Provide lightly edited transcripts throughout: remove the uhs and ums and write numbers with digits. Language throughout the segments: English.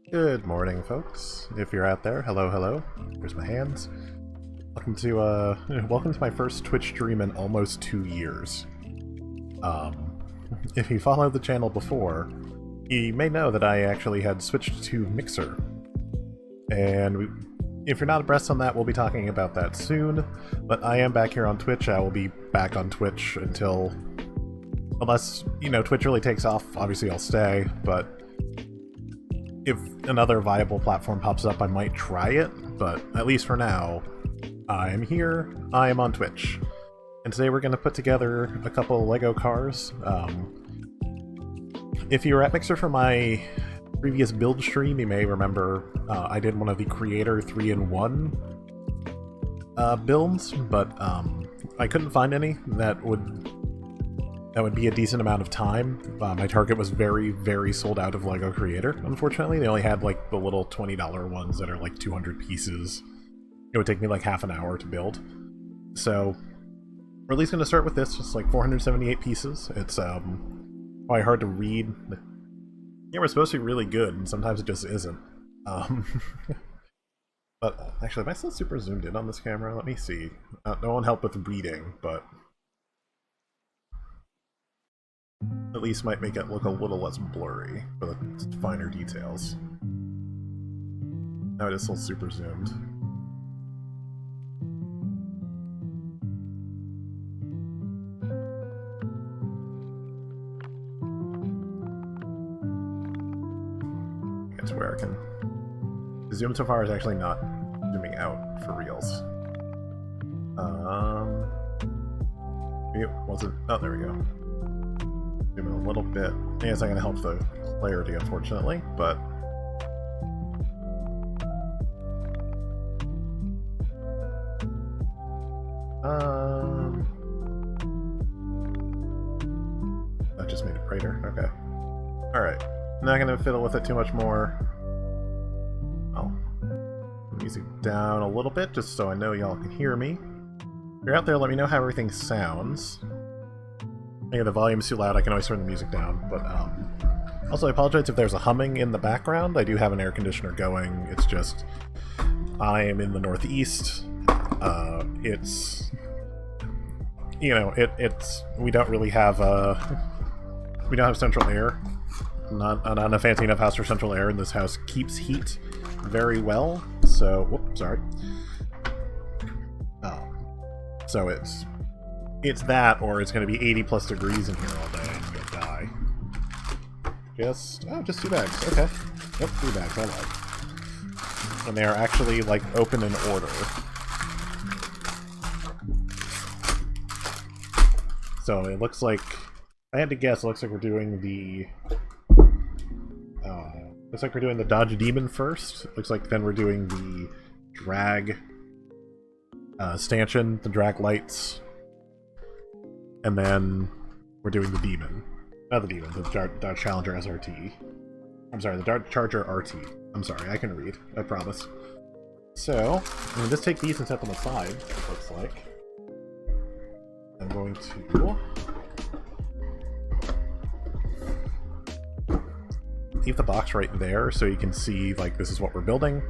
Good morning, folks. If you're out there, hello, hello. Here's my hands. Welcome to my first Twitch stream in almost 2 years. If you followed the channel before, you may know that I actually had switched to Mixer. And if you're not abreast on that, we'll be talking about that soon. But I am back here on Twitch. I will be back on Twitch unless, Twitch really takes off. Obviously, I'll stay, but if another viable platform pops up, I might try it, but at least for now, I am here, I am on Twitch. And today we're going to put together a couple Lego cars. If you were at Mixer for my previous build stream, you may remember I did one of the Creator 3-in-1 builds, but I couldn't find any that would be a decent amount of time. My target was very, very sold out of LEGO Creator, unfortunately. They only had, like, the little $20 ones that are, like, 200 pieces. It would take me, like, half an hour to build. So, we're at least going to start with this. It's, like, 478 pieces. It's, probably hard to read. Yeah, we're supposed to be really good, and sometimes it just isn't. But, actually, am I still super zoomed in on this camera? Let me see. No one help with reading, but at least might make it look a little less blurry for the finer details. Now it is still super zoomed. That's where I can... The zoom so far is actually not zooming out for reals. It wasn't... Oh, there we go. Zoom in a little bit. I think it's not going to help the clarity, unfortunately, but that just made it brighter. Okay. Alright. Not going to fiddle with it too much more. I'll put the music down a little bit, just so I know y'all can hear me. If you're out there, let me know how everything sounds. Maybe the volume's too loud, I can always turn the music down, but also I apologize if there's a humming in the background. I do have an air conditioner going, it's just I am in the Northeast. It's we don't really have we don't have central air. Not a fancy enough house for central air, and this house keeps heat very well, so whoops, sorry. So it's that, or it's going to be 80 plus degrees in here all day and you're gonna die. Just 2 bags. Okay. Yep, 3 bags. I like. And they are actually, like, open in order. So it looks like, I had to guess, it looks like we're doing the Dodge Demon first. It looks like then we're doing the drag stanchion, the drag lights. And then we're doing the Demon. Not the Demon, the Dodge Challenger SRT. I'm sorry, the Dodge Charger RT. I'm sorry, I can read. I promise. So, I'm going to just take these and set them aside, it looks like. I'm going to leave the box right there so you can see, like, this is what we're building.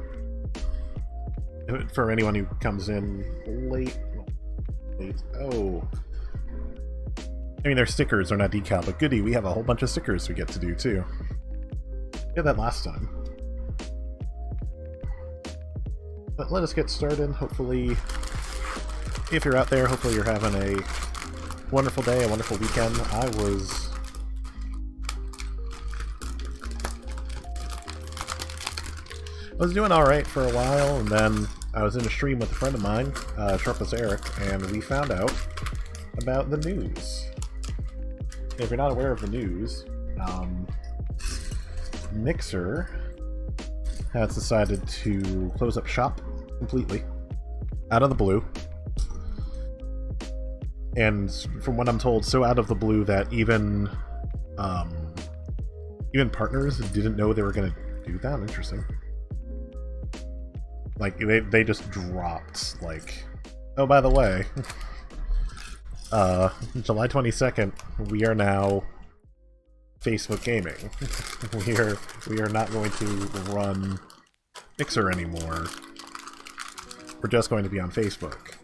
For anyone who comes in late. Oh. I mean, they're stickers, they're not decal, but goody, we have a whole bunch of stickers we get to do, too. We did that last time. But let us get started. Hopefully, if you're out there, hopefully you're having a wonderful day, a wonderful weekend. I was doing alright for a while, and then I was in a stream with a friend of mine, Sharpless Eric, and we found out about the news. If you're not aware of the news, Mixer has decided to close up shop completely, out of the blue. And from what I'm told, so out of the blue that even partners didn't know they were going to do that. Interesting. Like, they just dropped, like, oh, by the way, July 22nd, we are now Facebook Gaming. we are not going to run Mixer anymore. We're just going to be on Facebook.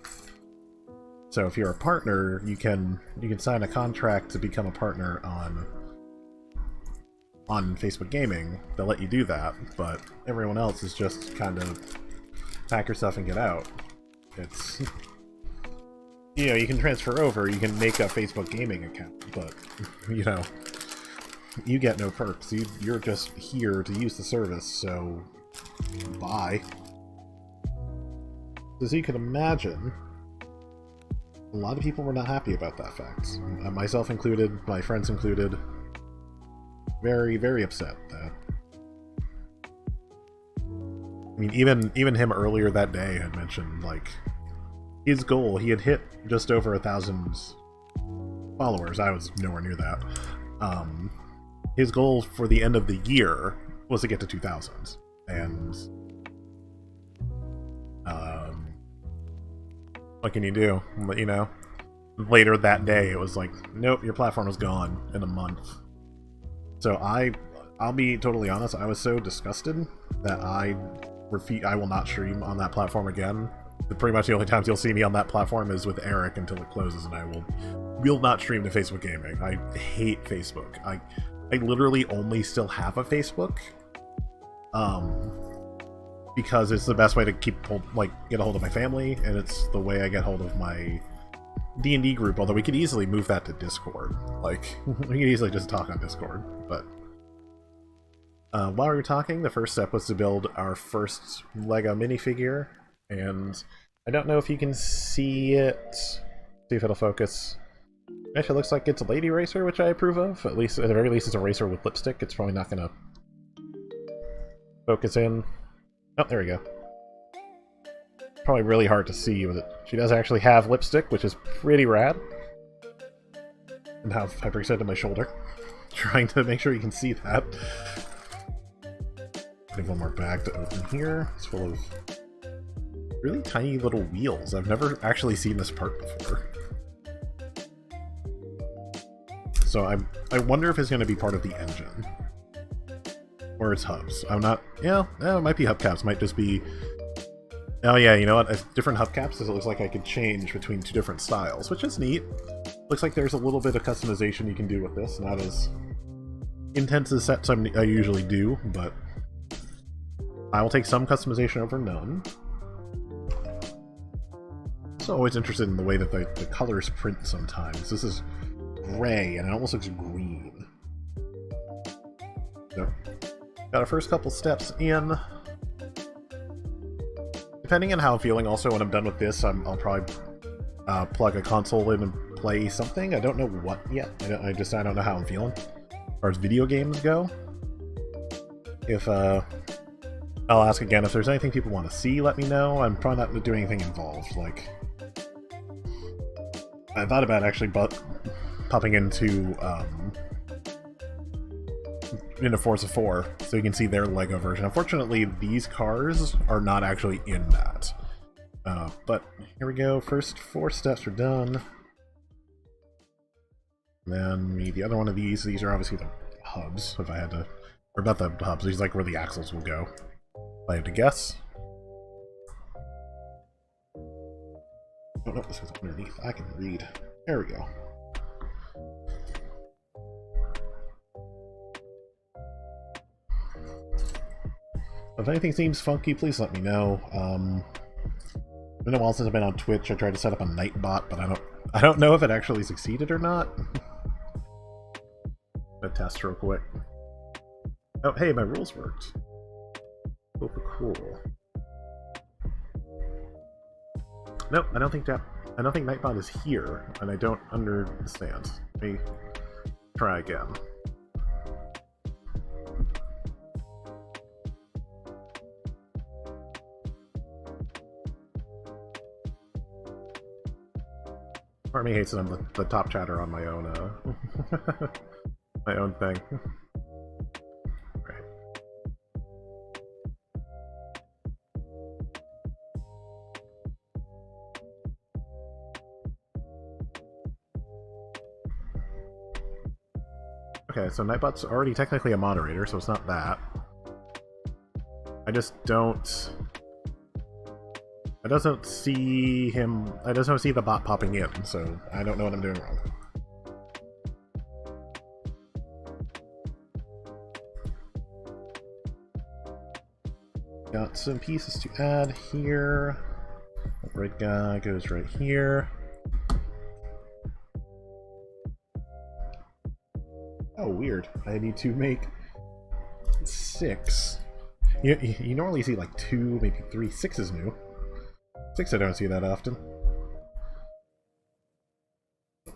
So if you're a partner, you can sign a contract to become a partner on Facebook Gaming. They'll let you do that, but everyone else is just kind of pack your stuff and get out. It's, you know, you can transfer over, you can make a Facebook Gaming account, but, you know, you get no perks. You're just here to use the service, so bye. As you can imagine, a lot of people were not happy about that fact. Myself included, my friends included. Very, very upset that. I mean, even him earlier that day had mentioned, like, his goal, he had hit just over 1,000 followers. I was nowhere near that. His goal for the end of the year was to get to 2,000. And what can you do? You know, later that day it was like, nope, your platform is gone in a month. So I'll be totally honest, I was so disgusted that I will not stream on that platform again. Pretty much the only times you'll see me on that platform is with Eric until it closes, and I will not stream to Facebook Gaming. I hate Facebook. I literally only still have a Facebook, because it's the best way to get a hold of my family, and it's the way I get hold of my D&D group, although we could easily move that to Discord. Like, we could easily just talk on Discord, but while we were talking, the first step was to build our first Lego minifigure, and I don't know if you can see it. See if it'll focus. Actually, it looks like it's a lady racer, which I approve of. At the very least, it's a racer with lipstick. It's probably not going to focus in. Oh, there we go. Probably really hard to see with it. She does actually have lipstick, which is pretty rad. And have hyperextended my shoulder. Trying to make sure you can see that. Putting one more bag to open here. It's full of really tiny little wheels. I've never actually seen this part before. So I wonder if it's going to be part of the engine. Or it's hubs. I'm not... Yeah, it might be hubcaps. Might just be... Oh yeah, you know what? Different hubcaps, it looks like I could change between two different styles, which is neat. Looks like there's a little bit of customization you can do with this. Not as intense as sets I usually do, but I will take some customization over none. So always interested in the way that the colors print sometimes. This is gray, and it almost looks green. So, got our first couple steps in. Depending on how I'm feeling, also, when I'm done with this, I'll probably plug a console in and play something. I don't know what yet. I don't know how I'm feeling. As far as video games go. If, I'll ask again, if there's anything people want to see, let me know. I'm probably not doing anything involved. Like, I thought about actually popping into Forza 4, so you can see their LEGO version. Unfortunately, these cars are not actually in that. But here we go. First 4 steps are done. Then the other one of these are obviously the hubs, if I had to Or not the hubs, these like where the axles will go. If I have to guess. Oh no, this is underneath. I can read. There we go. If anything seems funky, please let me know. It's been a while since I've been on Twitch. I tried to set up a Nightbot, but I don't know if it actually succeeded or not. Gonna test real quick. Oh, hey, my rules worked. Cool. Nope, I don't think Nightbot is here, and I don't understand. Let me try again. Part of me hates that I'm the top chatter on my own, my own thing. Right. Okay, so Nightbot's already technically a moderator, so it's not that. I just don't... I don't see him... I just don't see the bot popping in, so I don't know what I'm doing wrong. Got some pieces to add here. The red guy goes right here. Oh, weird. I need to make 6. You normally see like 2, maybe 3. 6 is new. 6 I don't see that often.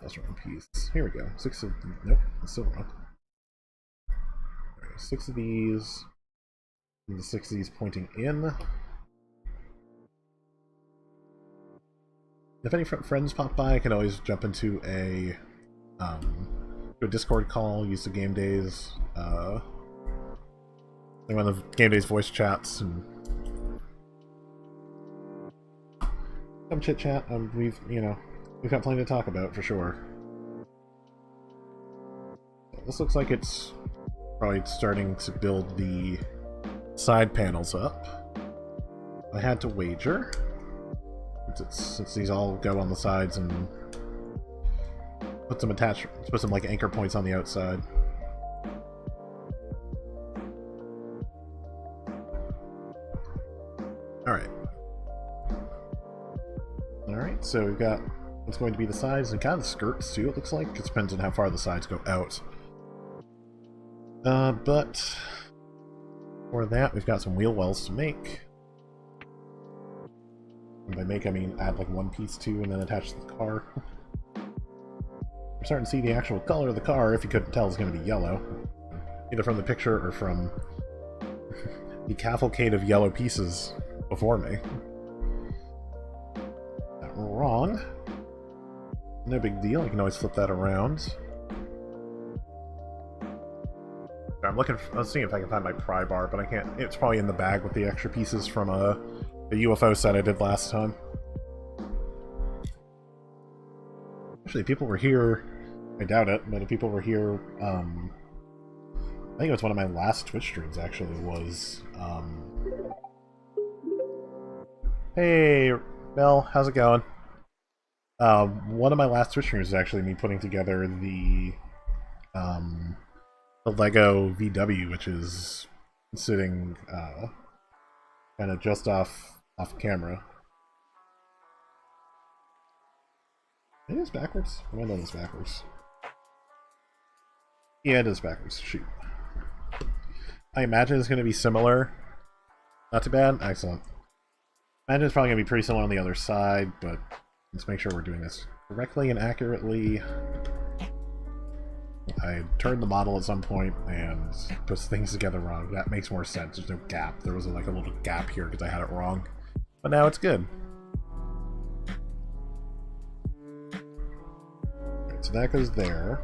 That's wrong piece. Here we go. 6 of... Nope, that's still wrong. Right, 6 of these. And the 6 of these pointing in. If any friends pop by, I can always jump into a Discord call, use the Gamedays, one of the Gamedays voice chats, and come chit chat. We've got plenty to talk about for sure. This looks like it's probably starting to build the side panels up. I had to wager, since these all go on the sides, and put some like anchor points on the outside. Alright, so we've got what's going to be the sides and kind of the skirts too, it looks like. It depends on how far the sides go out. But for that, we've got some wheel wells to make. And by make, I mean add like one piece to and then attach to the car. We're starting to see the actual color of the car, if you couldn't tell, is going to be yellow. Either from the picture or from the cavalcade of yellow pieces before me. Not wrong. No big deal, I can always flip that around. I'm seeing if I can find my pry bar, but I can't. It's probably in the bag with the extra pieces from the UFO set I did last time. Actually, people were here. I doubt it, but if people were here, I think it was one of my last Twitch streams. Actually, was hey, Mel, how's it going? One of my last Twitch streams is actually me putting together the Lego VW, which is sitting kind of just off camera. Maybe it's backwards? I might know this backwards. Yeah, it is backwards. Shoot. I imagine it's going to be similar. Not too bad. Excellent. I imagine it's probably going to be pretty similar on the other side, but let's make sure we're doing this correctly and accurately. I turned the model at some point and put things together wrong. That makes more sense. There's no gap. There was like a little gap here because I had it wrong. But now it's good. Alright, so that goes there.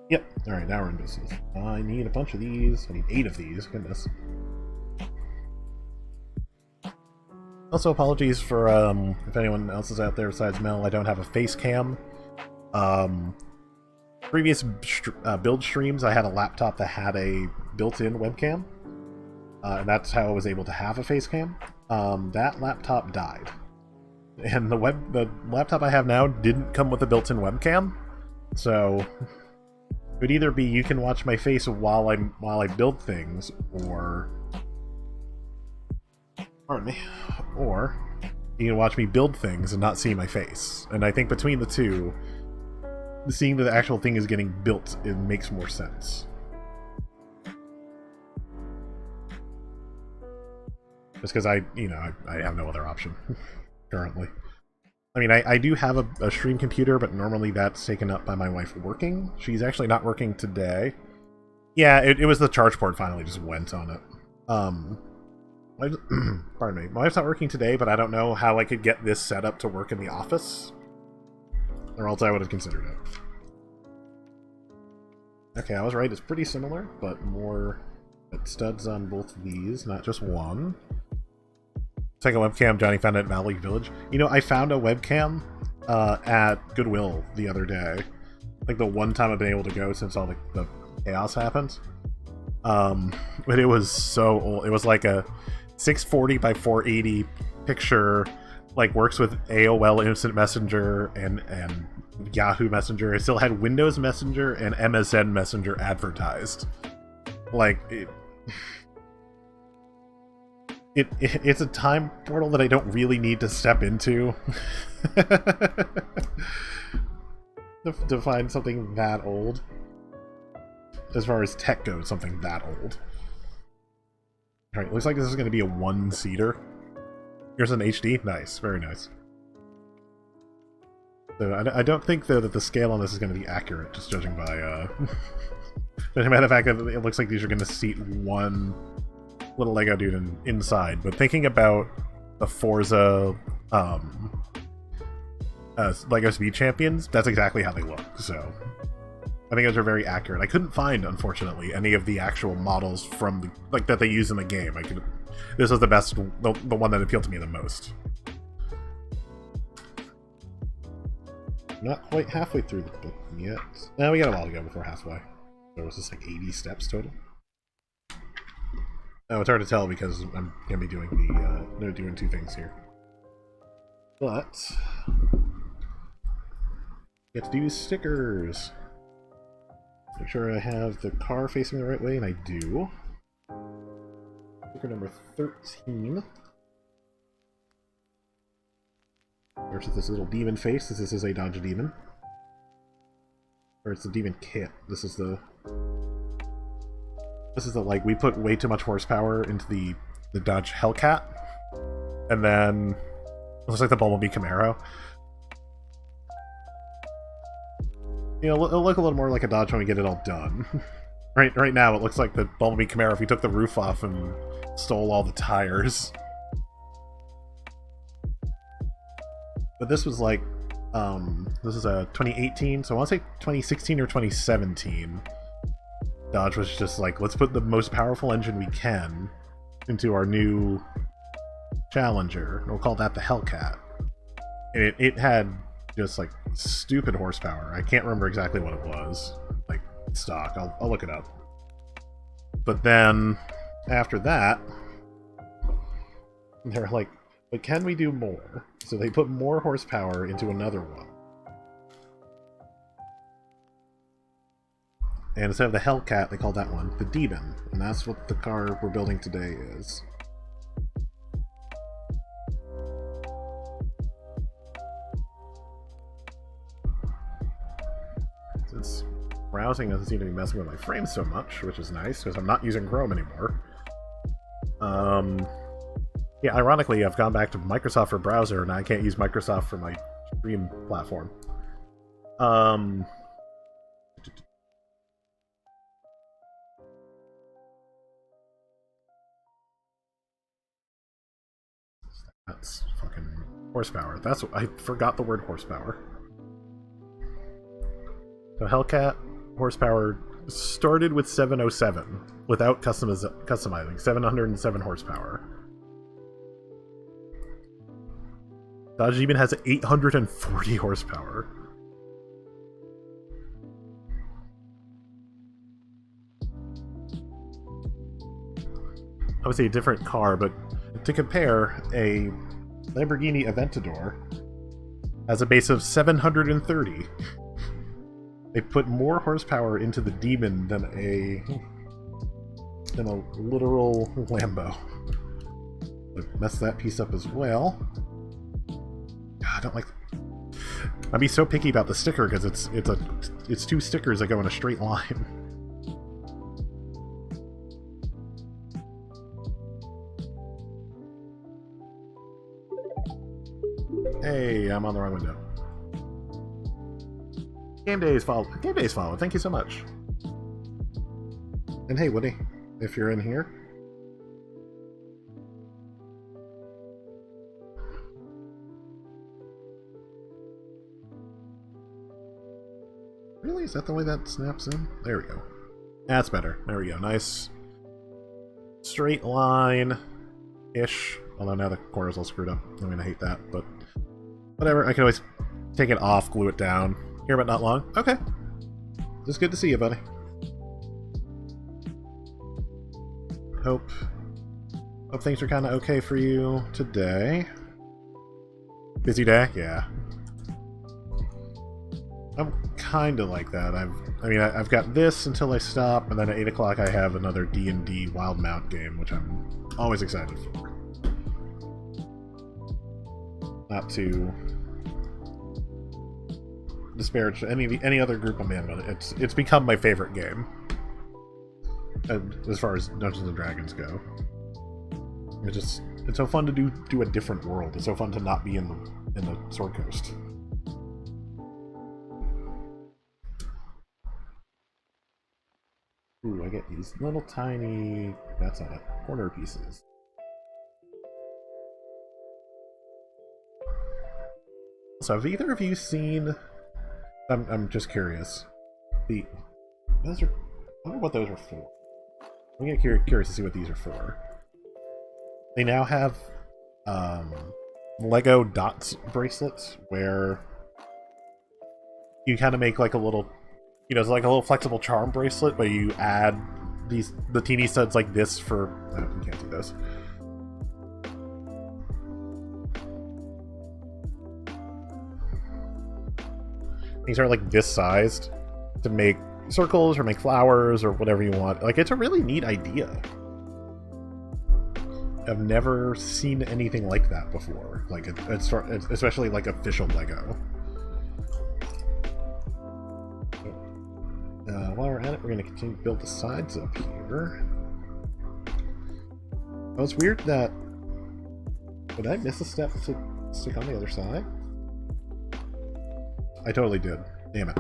Yep. Alright, now we're in business. I need a bunch of these. I need 8 of these. Goodness. Also, apologies for if anyone else is out there besides Mel. I don't have a face cam. previous build streams, I had a laptop that had a built-in webcam, and that's how I was able to have a face cam. That laptop died, and the laptop I have now didn't come with a built-in webcam, so it would either be you can watch my face while I build things, or pardon me, or you can watch me build things and not see my face. And I think between the two, seeing that the actual thing is getting built, it makes more sense. Just because I have no other option currently. I mean, I do have a stream computer, but normally that's taken up by my wife working. She's actually not working today. Yeah, it was the charge port finally just went on it. Pardon me. My wife's not working today, but I don't know how I could get this set up to work in the office, or else I would have considered it. Okay, I was right. It's pretty similar, but more studs on both of these, not just one. It's like a webcam Johnny found at Valley Village. You know, I found a webcam at Goodwill the other day. Like the one time I've been able to go since all the chaos happened. But it was so old. It was like a 640 by 480 picture, like works with AOL Instant Messenger and Yahoo Messenger. It still had Windows Messenger and MSN Messenger advertised. Like it's a time portal that I don't really need to step into to find something that old. As far as tech goes, something that old. Alright, looks like this is going to be a one-seater. Here's an HD. Nice, very nice. So I don't think, though, that the scale on this is going to be accurate, just judging by, the matter of fact that it looks like these are going to seat one little Lego dude inside. But thinking about the Forza, Lego Speed Champions, that's exactly how they look, so I think those are very accurate. I couldn't find, unfortunately, any of the actual models from that they use in the game. This was the best, the one that appealed to me the most. Not quite halfway through the book yet. No, we got a while to go before halfway. There was just like 80 steps total. Oh, it's hard to tell because I'm gonna be doing doing two things here. But get to do stickers. Make sure I have the car facing the right way, and I do. Sticker number 13. There's this little demon face. This is a Dodge Demon. Or it's the Demon Kit. This is the like, we put way too much horsepower into the Dodge Hellcat. And then it looks like the Bumblebee Camaro. You know, it'll look a little more like a Dodge when we get it all done. Right now, it looks like the Bumblebee Camaro if we took the roof off and stole all the tires. But this was like, this is a 2018, so I want to say 2016 or 2017. Dodge was just like, let's put the most powerful engine we can into our new Challenger. And we'll call that the Hellcat. And it had just like stupid horsepower. I can't remember exactly what it was. Like stock. I'll look it up. But then after that, they're like, but can we do more? So they put more horsepower into another one. And instead of the Hellcat, they call that one the Demon. And that's what the car we're building today is. Since browsing doesn't seem to be messing with my frame so much, which is nice, because I'm not using Chrome anymore. Yeah, ironically, I've gone back to Microsoft for browser, and I can't use Microsoft for my stream platform. That's fucking horsepower. That's what I forgot the word horsepower. So Hellcat horsepower started with 707 without customizing. 707 horsepower. Dodge even has 840 horsepower. obviously a different car, but to compare, a Lamborghini Aventador has a base of 730. They put more horsepower into the Demon than a literal Lambo. I've messed that piece up as well. God, I don't like. I'd be so picky about the sticker because it's two stickers that go in a straight line. Hey, I'm on the wrong window. Gamedays followed. Thank you so much. And hey, Woody, if you're in here. Really? Is that the way that snaps in? There we go. That's better. There we go. Nice straight line-ish. Although now the corner's all screwed up. I'm gonna hate that, but whatever. I can always take it off, glue it down. Here but not long. Okay. Just good to see you, buddy. Hope things are kind of okay for you today. Busy day? Yeah. I'm kind of like that. I've got this until I stop, and then at 8 o'clock I have another D&D Wild Mount game, which I'm always excited for. Not to disparage any other group I'm in, but it's become my favorite game. As far as Dungeons and Dragons go, it's so fun to do a different world. It's so fun to not be in the Sword Coast. Ooh, I get these little tiny, that's not it, corner pieces. So have either of you seen, I'm just curious, I wonder what those are for. I'm getting curious to see what these are for. They now have Lego dots bracelets where you kind of make like a little, it's like a little flexible charm bracelet, but you add the teeny studs like this for. Oh, you can't do those. These are like this sized to make circles or make flowers or whatever you want. Like, it's a really neat idea. I've never seen anything like that before. Like, it's especially like official Lego. While we're at it, we're going to continue to build the sides up here. Oh, it's weird that... Did I miss a step to stick on the other side? I totally did. Damn it.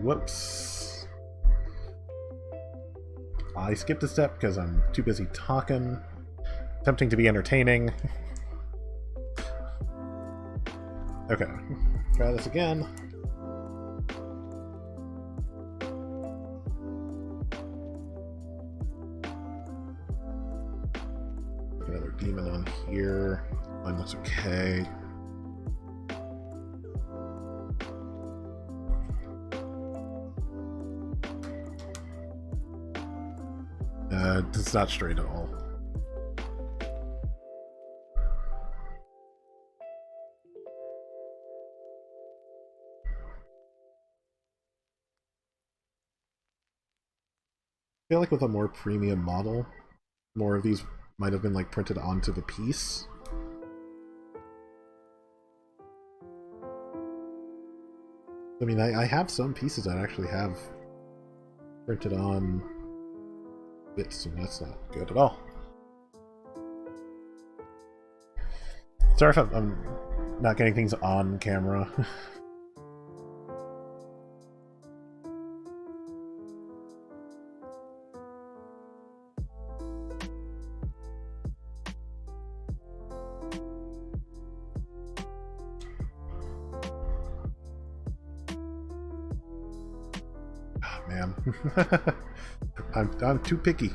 Whoops. I skipped a step because I'm too busy talking. Attempting to be entertaining. Okay. Try this again. Another demon on here. Mine looks okay. It's not straight at all. I feel like with a more premium model, more of these might have been like printed onto the piece. I mean, I have some pieces that actually have printed on bits, and that's not good at all. Sorry if I'm not getting things on camera. Oh, man. I'm too picky.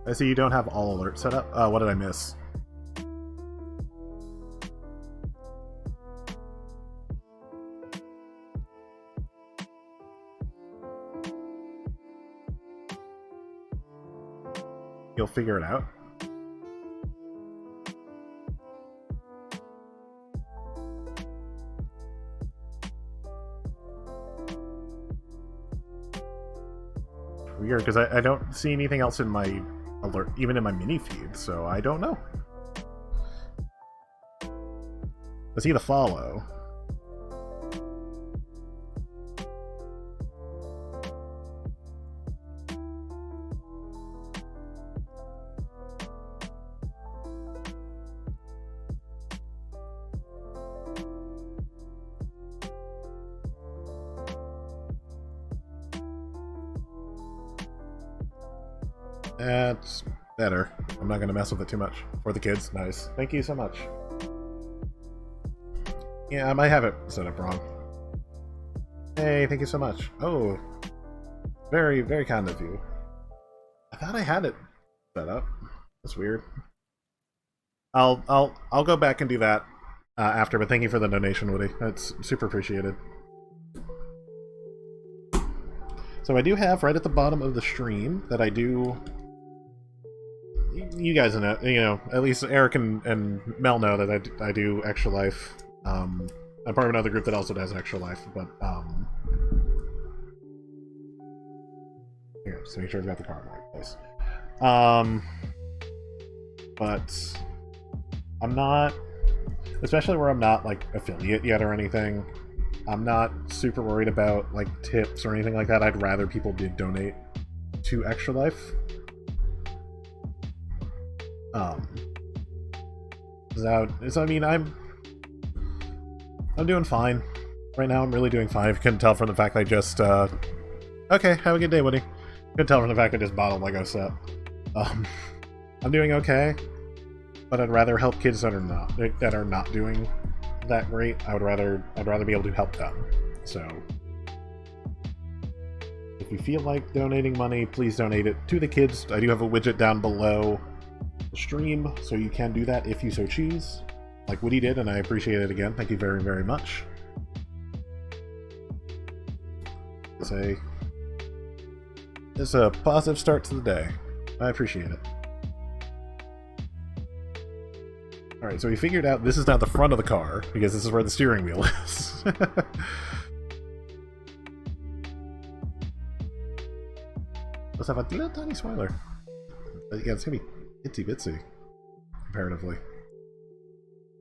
I see you don't have all alerts set up. What did I miss? You'll figure it out. Weird, because I don't see anything else in my alert, even in my mini feed, so I don't know. I see the follow. That's better. I'm not going to mess with it too much. For the kids, nice. Thank you so much. Yeah, I might have it set up wrong. Hey, thank you so much. Oh, very, very kind of you. I thought I had it set up. That's weird. I'll go back and do that after. But thank you for the donation, Woody. That's super appreciated. So I do have right at the bottom of the stream that I do. You guys know, at least Eric and Mel know that I do Extra Life. I'm part of another group that also does Extra Life, but here, so make sure I've got the card in the right place. But I'm not, especially where I'm not like affiliate yet or anything. I'm not super worried about like tips or anything like that. I'd rather people did donate to Extra Life. So I mean, I'm doing fine right now. I'm really doing fine. If you couldn't tell from the fact I just okay, have a good day, Woody. Couldn't tell from the fact I just bought a Lego set. I'm doing okay, but I'd rather help kids that are not doing that great. I'd rather be able to help them. So if you feel like donating money, please donate it to the kids. I do have a widget down below the stream, so you can do that if you so choose, like Woody did, and I appreciate it again. Thank you very, very much. It's a positive start to the day. I appreciate it. Alright, so we figured out this is not the front of the car, because this is where the steering wheel is. Let's have a little tiny spoiler. Yeah, it's gonna be itsy bitsy, comparatively.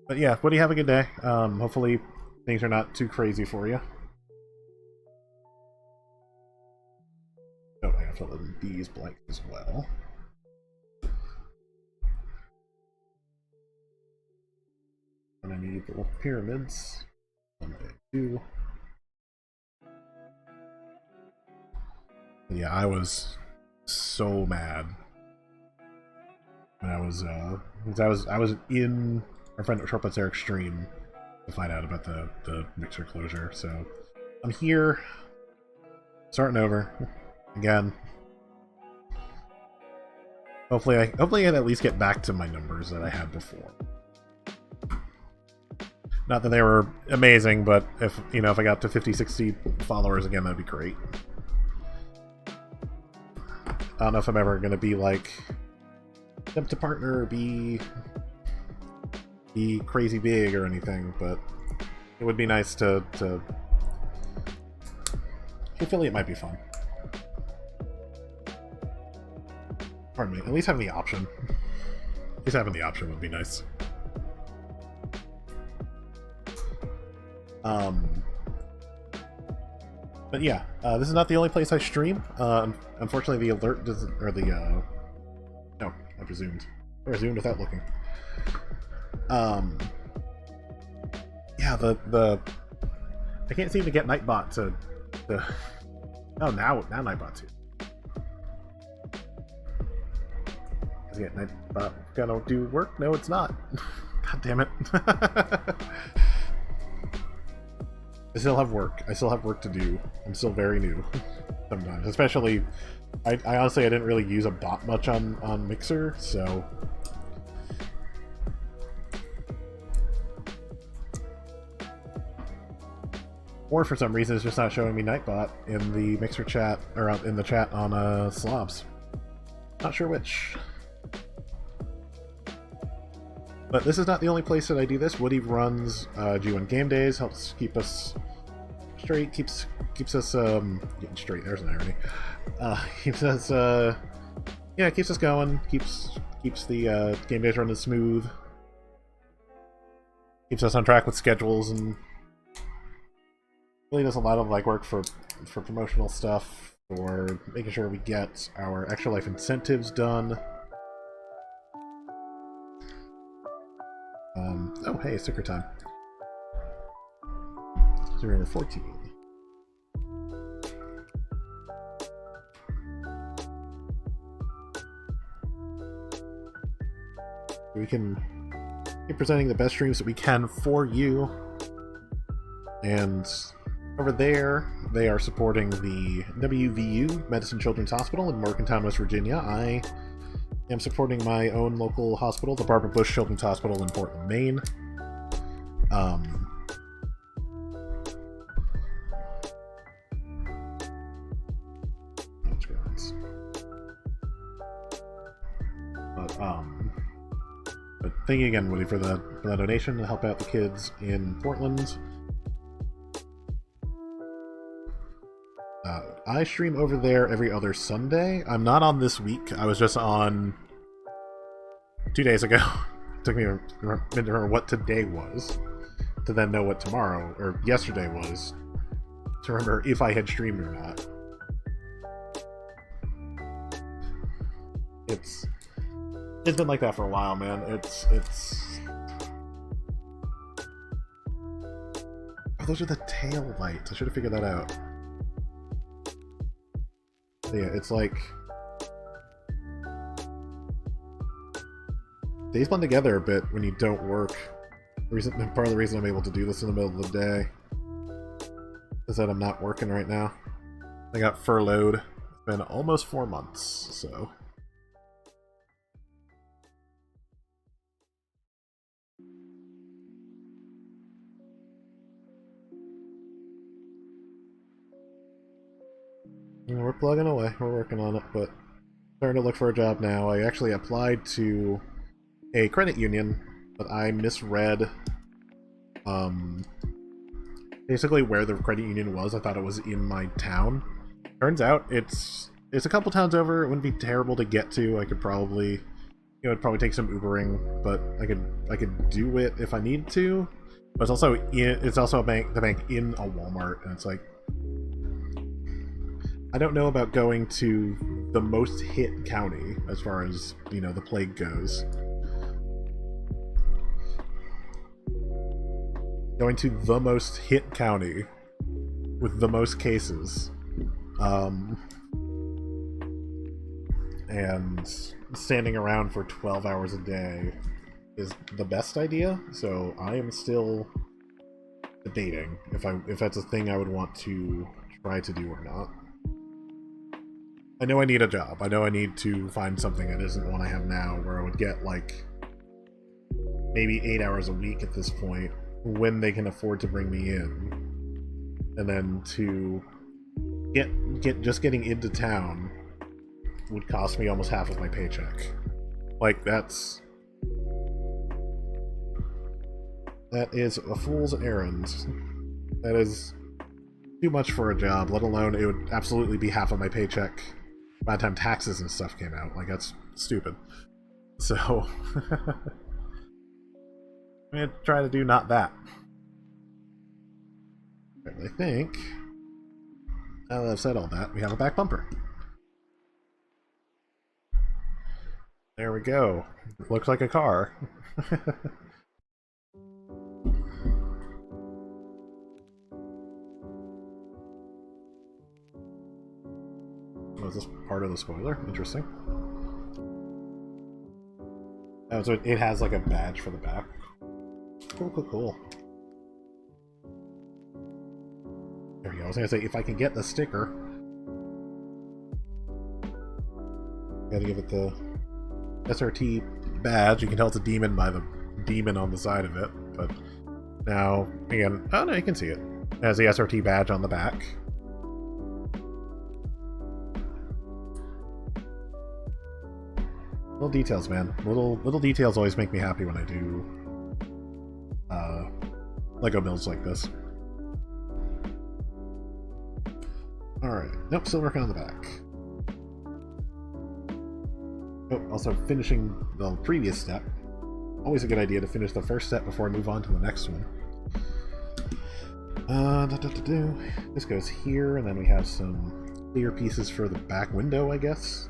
But yeah, Woody, have a good day. Hopefully things are not too crazy for you. Oh, I have to fill in these blanks as well. And I need little pyramids. 1, 2. Yeah, I was so mad when I was in our friend Shortbutts Eric's stream to find out about the mixer closure. So I'm here, starting over again. Hopefully I can at least get back to my numbers that I had before. Not that they were amazing, but if I got to 50, 60 followers again, that'd be great. I don't know if I'm ever gonna be like attempt to partner or be crazy big or anything, but it would be nice to affiliate might be fun. Pardon me, at least having the option. At least having the option would be nice. But yeah, this is not the only place I stream. Unfortunately, the alert doesn't, or the no, I presumed without looking. Yeah, the I can't seem to get Nightbot to oh now Nightbot too. Is it Nightbot gonna do work? No, it's not. God damn it. I still have work. I still have work to do. I'm still very new sometimes. Especially, I honestly didn't really use a bot much on Mixer, so or for some reason it's just not showing me Nightbot in the Mixer chat, or in the chat on Slobs. Not sure which. But this is not the only place that I do this. Woody runs G1 Game Days, helps keep us straight, keeps us getting straight. There's an irony. Keeps us keeps us going, keeps the game days running smooth, keeps us on track with schedules, and really does a lot of like work for promotional stuff, for making sure we get our extra life incentives done. Oh hey, sticker time. Sticker number 14. We can keep presenting the best streams that we can for you. And over there, they are supporting the WVU, Medicine Children's Hospital in Morgantown, West Virginia. I am supporting my own local hospital, the Barbara Bush Children's Hospital in Portland, Maine. But thank you again, Woody, for the donation to help out the kids in Portland. I stream over there every other Sunday. I'm not on this week. I was just on 2 days ago. It took me a minute to remember what today was, to then know what tomorrow, or yesterday was, to remember if I had streamed or not. It's been like that for a while, man. Oh, those are the tail lights. I should have figured that out. Yeah, it's like days blend together a bit when you don't work. Part of the reason I'm able to do this in the middle of the day is that I'm not working right now. I got furloughed. It's been almost 4 months, so. We're plugging away. We're working on it, but starting to look for a job now. I actually applied to a credit union, but I misread basically where the credit union was. I thought it was in my town. Turns out it's a couple towns over. It wouldn't be terrible to get to. I could probably, it'd probably take some Ubering, but I could do it if I needed to. But it's also the bank in a Walmart, and it's like, I don't know about going to the most hit county as far as, the plague goes. Going to the most hit county with the most cases. And standing around for 12 hours a day is the best idea, so I am still debating if that's a thing I would want to try to do or not. I know I need a job. I know I need to find something that isn't the one I have now, where I would get, like, maybe 8 hours a week at this point, when they can afford to bring me in. And then to getting into town would cost me almost half of my paycheck. Like, that is a fool's errand. That is too much for a job, let alone it would absolutely be half of my paycheck by the time taxes and stuff came out. Like, that's stupid. So, I'm gonna try to do not that. I think, now that I've said all that, we have a back bumper. There we go. Looks like a car. Was this part of the spoiler? Interesting. Oh, so it has like a badge for the back. Cool. There we go. I was gonna say, if I can get the sticker, gotta give it the SRT badge. You can tell it's a demon by the demon on the side of it. But now, again, oh no, you can see it. It has the SRT badge on the back. Little details, man. Little details always make me happy when I do Lego builds like this. Alright. Nope, still working on the back. Oh, also finishing the previous step. Always a good idea to finish the first step before I move on to the next one. This goes here, and then we have some clear pieces for the back window, I guess.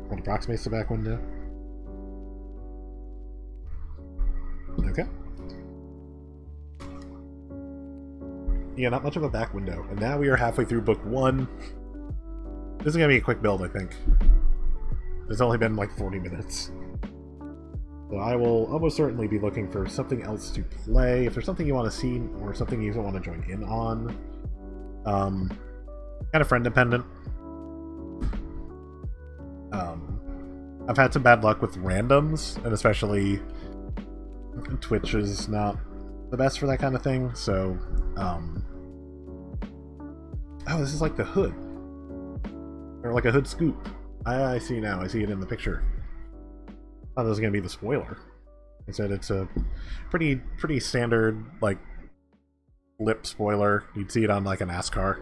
What approximates the back window. Okay. Yeah, not much of a back window. And now we are halfway through book 1. This is gonna be a quick build, I think. It's only been like 40 minutes. So I will almost certainly be looking for something else to play. If there's something you want to see, or something you want to join in on. Kind of friend dependent. I've had some bad luck with randoms, and especially Twitch is not the best for that kind of thing, so, oh, this is like the hood. Or like a hood scoop. I see now, I see it in the picture. I thought that was going to be the spoiler. Instead, it's a pretty standard, like, lip spoiler. You'd see it on, like, a NASCAR.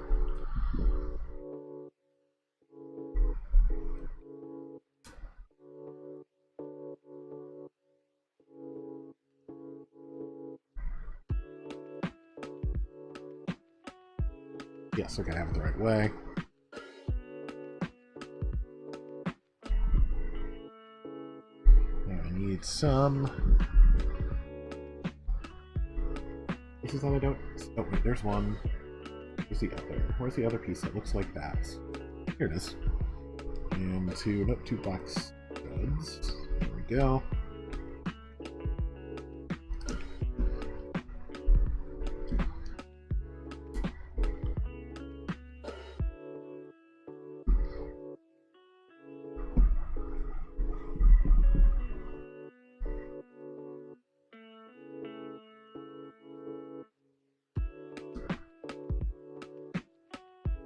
Yes, okay, I have it the right way. Now I need some pieces that I don't... Oh, wait, there's one. Where's the other? Where's the other piece that looks like that? Here it is. And two black studs. There we go.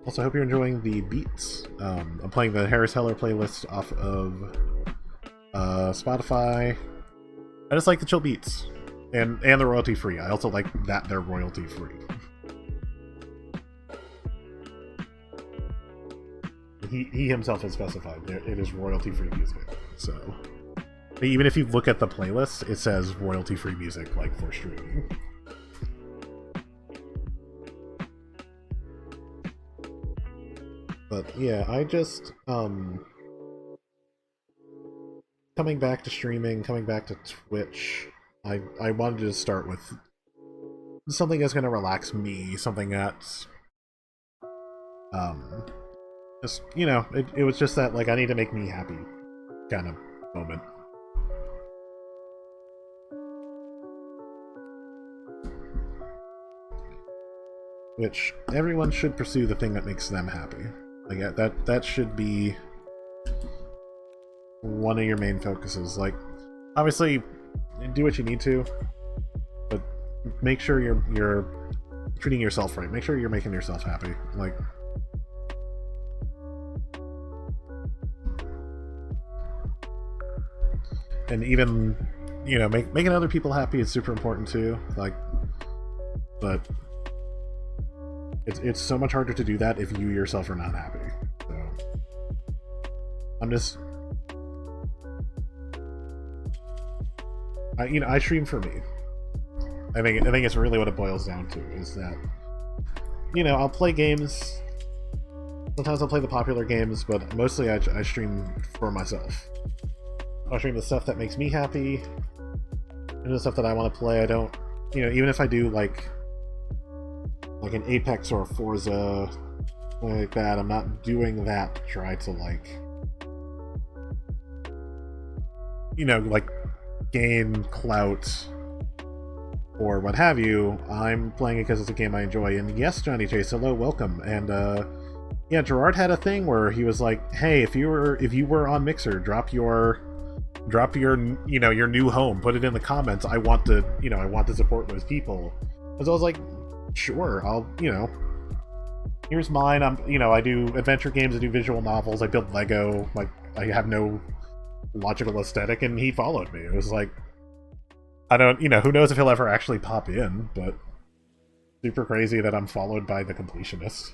Also, I hope you're enjoying the beats. I'm playing the Harris Heller playlist off of Spotify. I just like the chill beats. And they're royalty free. I also like that they're royalty free. He himself has specified it is royalty free music. So even if you look at the playlist, it says royalty free music, like, for streaming. But yeah, I just coming back to streaming, coming back to Twitch, I wanted to start with something that's gonna relax me, something that's just, you know, it was just that, like, I need to make me happy kind of moment. Which everyone should pursue the thing that makes them happy. Like, that should be one of your main focuses. Like, obviously, do what you need to, but make sure you're treating yourself right. Make sure you're making yourself happy. Like, and even, you know, making other people happy is super important too. Like, but it's so much harder to do that if you yourself are not happy. So I'm just, I stream for me. I think it's really what it boils down to, is that, you know, I'll play games. Sometimes I'll play the popular games, but mostly I stream for myself. I'll stream the stuff that makes me happy, and the stuff that I want to play. I don't, you know, even if I do like an Apex or a Forza, something like that, I'm not doing that to try to, like, you know, like, gain clout or what have you. I'm playing it because it's a game I enjoy. And yes, Johnny Chase, hello, welcome. And yeah, Gerard had a thing where he was like, hey, if you were on Mixer, drop your you know, your new home, put it in the comments. I want to support those people. So I was like, sure, I'll, you know, here's mine. I do adventure games, I do visual novels, I build Lego. Like, I have no logical aesthetic, and he followed me. It was like, I don't, who knows if he'll ever actually pop in, but super crazy that I'm followed by the completionist.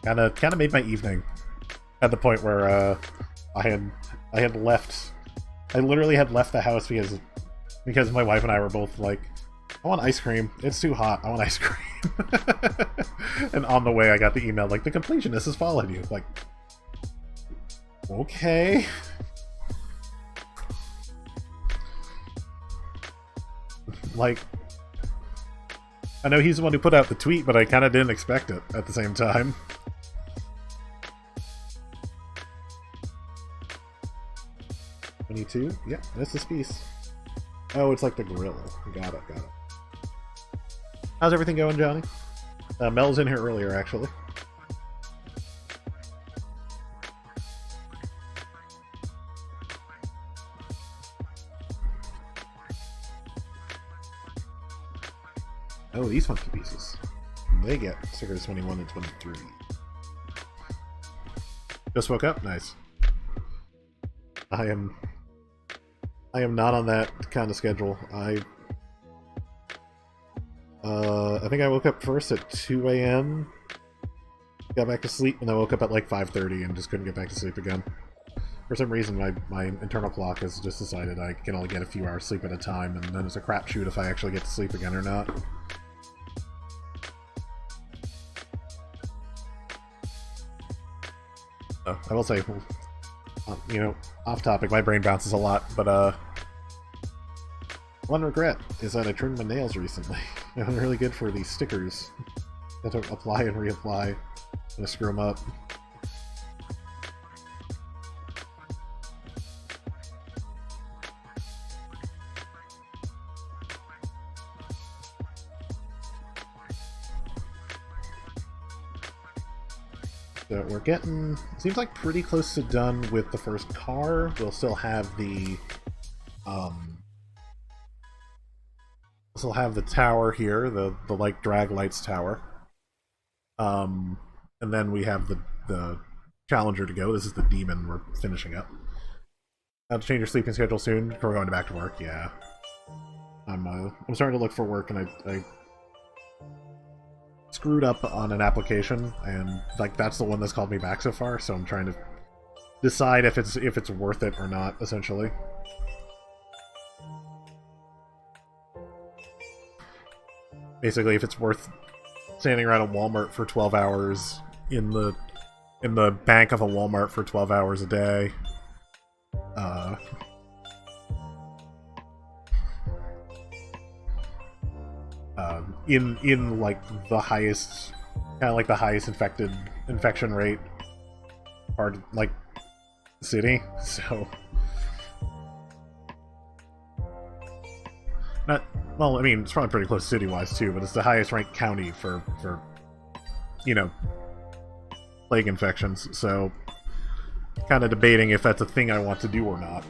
kind of made my evening at the point where I had left. I literally had left the house because my wife and I were both like, I want ice cream. It's too hot. I want ice cream. And on the way, I got the email like, the completionist has followed you. Like, okay. Like, I know he's the one who put out the tweet, but I kind of didn't expect it at the same time. $22? Yeah, that's this piece. Oh, it's like the grill. Got it. How's everything going, Johnny? Mel's in here earlier, actually. Oh, these funky pieces. They get stickers 21 and 23. Just woke up? Nice. I am not on that kind of schedule. I think I woke up first at 2 a.m. Got back to sleep, and I woke up at like 5:30 and just couldn't get back to sleep again. For some reason, my internal clock has just decided I can only get a few hours sleep at a time, and then it's a crapshoot if I actually get to sleep again or not. I will say, off topic, my brain bounces a lot, but one regret is that I trimmed my nails recently. I'm really good for these stickers. I have to apply and reapply. I'm gonna screw them up. So we're getting, seems like pretty close to done with the first car. We'll still have the tower here, the like drag lights tower. And then we have the Challenger to go. This is the demon we're finishing up. Have to change your sleeping schedule soon. We're going back to work. Yeah, I'm starting to look for work, and I screwed up on an application, and like that's the one that's called me back so far. So I'm trying to decide if it's worth it or not. Essentially, basically, if it's worth standing around a Walmart for 12 hours in the bank of a Walmart for 12 hours a day. In like the highest, kind of like the highest infection rate part, like city. So not well. I mean, it's probably pretty close city-wise too, but it's the highest ranked county for plague infections. So kind of debating if that's a thing I want to do or not.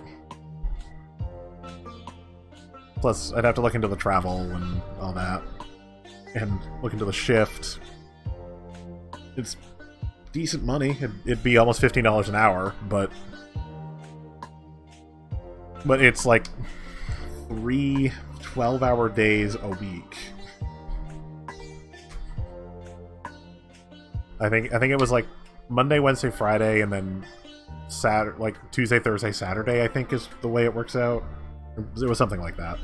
Plus, I'd have to look into the travel and all that. And look into the shift. It's decent money. It'd be almost $15 an hour, but it's like 3 12-hour days a week. I think it was like Monday, Wednesday, Friday, and then Saturday, like Tuesday, Thursday, Saturday, I think is the way it works out. It was something like that.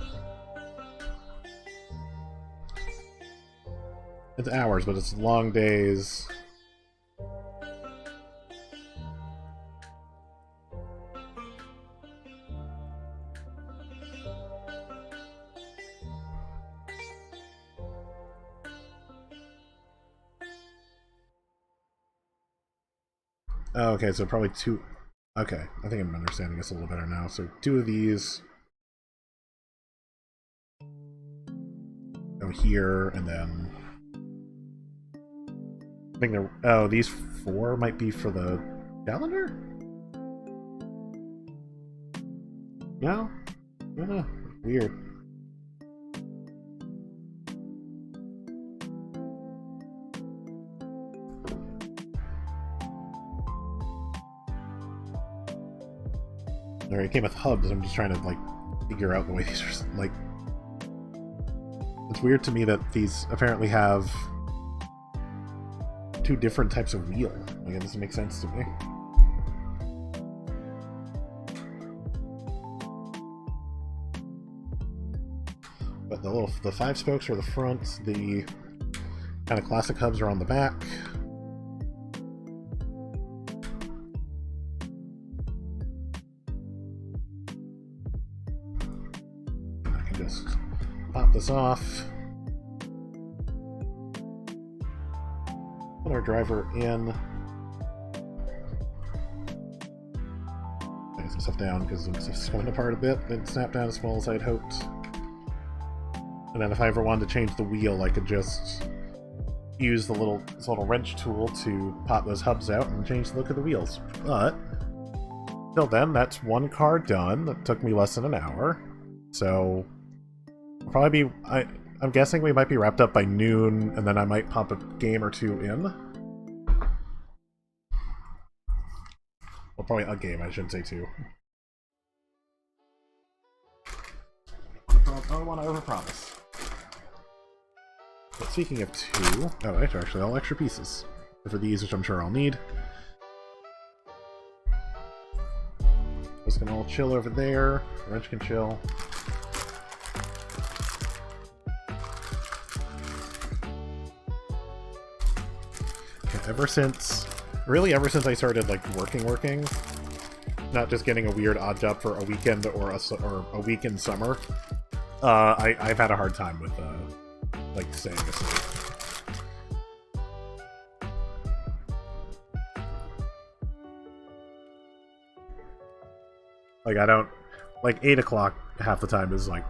It's hours, but it's long days. Oh, okay, so probably 2. Okay, I think I'm understanding this a little better now. So 2 of these go here, and then I think they're... Oh, these 4 might be for the calendar? No? I don't know. Weird. Or it came with hubs. I'm just trying to like figure out the way these are like. It's weird to me that these apparently have two different types of wheel. Like, it doesn't make sense to me. But the 5 spokes are the front. The kind of classic hubs are on the back. I can just pop this off. Put our driver in. Lay some stuff down because it's coming apart a bit. Didn't snap down as well as I'd hoped. And then if I ever wanted to change the wheel, I could just use this little wrench tool to pop those hubs out and change the look of the wheels. But till then, that's one car done. That took me less than an hour. So I'll probably be. I'm guessing we might be wrapped up by noon, and then I might pop a game or two in. Well, probably a game, I shouldn't say two. I don't want to overpromise. But speaking of two... Oh, they're actually all extra pieces. For these, which I'm sure I'll need. Just gonna all chill over there. The wrench can chill. Ever since I started like working, not just getting a weird odd job for a weekend or a week in summer, I've had a hard time with like staying asleep. Like I don't like 8 o'clock half the time is like.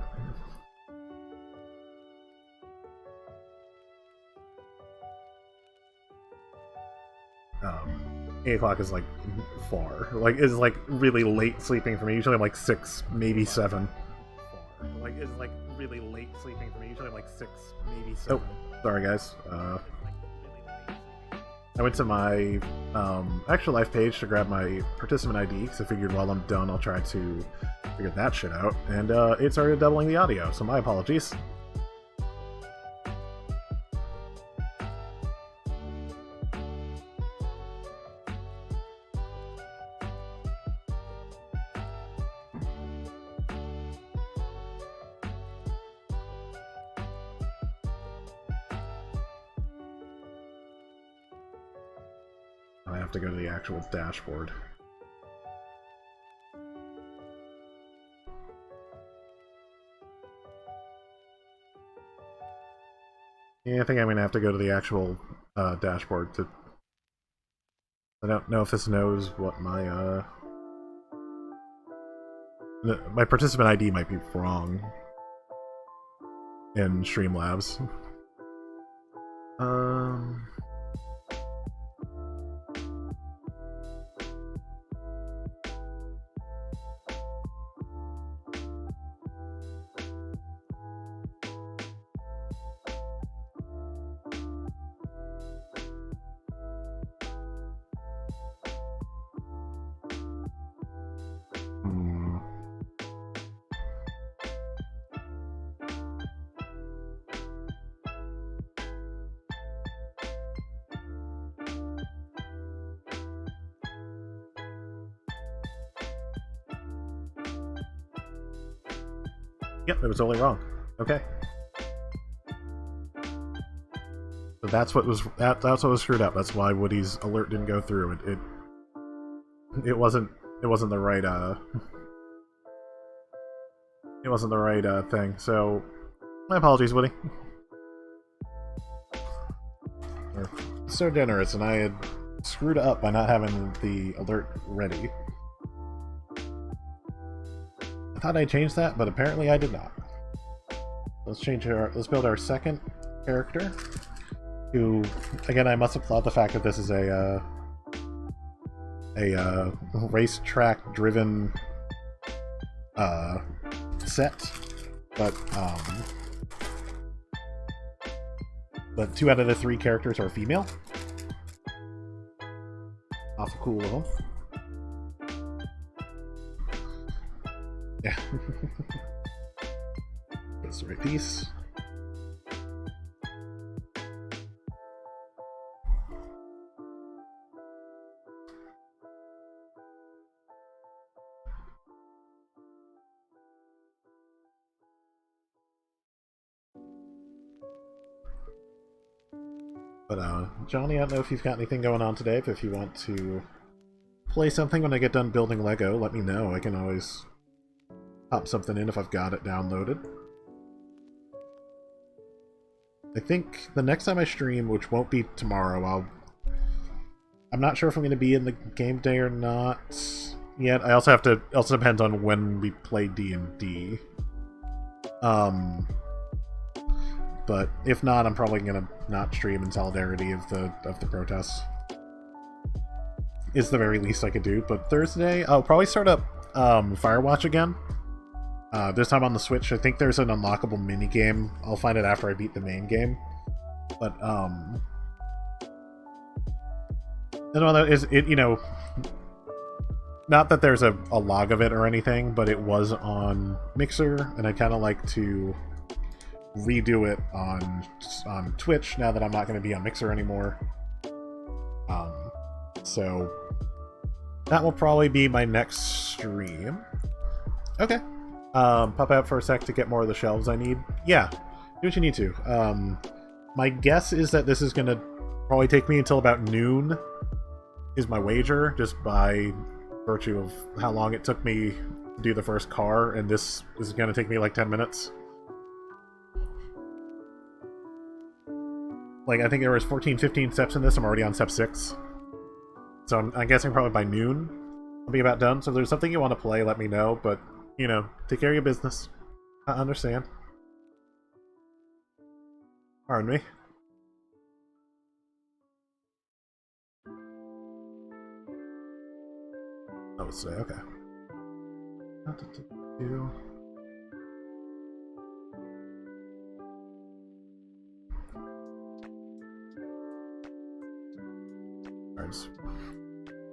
8 o'clock is like far. Like is like really late sleeping for me. Usually I'm like 6, maybe 7. Far. Like is like really late sleeping for me. Usually I'm like 6, maybe 7. Oh, sorry guys. I went to my actual life page to grab my participant ID because I figured while I'm done I'll try to figure that shit out. And it started doubling the audio, so my apologies. I have to go to the actual dashboard. Yeah, I think I'm gonna have to go to the actual dashboard to. I don't know if this knows what my my participant ID might be wrong in Streamlabs. Yep, it was totally wrong. Okay. So that's what was screwed up. That's why Woody's alert didn't go through. It wasn't the right it wasn't the right thing. So my apologies, Woody. You're so generous, and I had screwed up by not having the alert ready. I thought I changed that, but apparently I did not. Let's build our second character, who, again, I must applaud the fact that this is a racetrack-driven set, but 2 out of the 3 characters are female. Awful cool of them. Yeah. That's the right piece. But Johnny, I don't know if you've got anything going on today, but if you want to play something when I get done building Lego, let me know. I can always pop something in if I've got it downloaded. I think the next time I stream, which won't be tomorrow, I'm not sure if I'm going to be in the game day or not yet. I also have to. Also depends on when we play D&D. But if not, I'm probably going to not stream in solidarity of the protests. Is the very least I could do. But Thursday, I'll probably start up Firewatch again. This time on the Switch. I think there's an unlockable mini game. I'll find it after I beat the main game. But you know, not that there's a log of it or anything, but it was on Mixer, and I'd kind of like to redo it on Twitch now that I'm not going to be on Mixer anymore. So that will probably be my next stream. Okay. Pop out for a sec to get more of the shelves I need. Yeah, do what you need to. My guess is that this is going to probably take me until about noon, is my wager, just by virtue of how long it took me to do the first car, and this is going to take me like 10 minutes. Like, I think there was 14, 15 steps in this. I'm already on step 6. So I'm guessing probably by noon I'll be about done. So if there's something you want to play, let me know, but, you know, take care of your business. I understand. Pardon me. I would say, okay. Alright,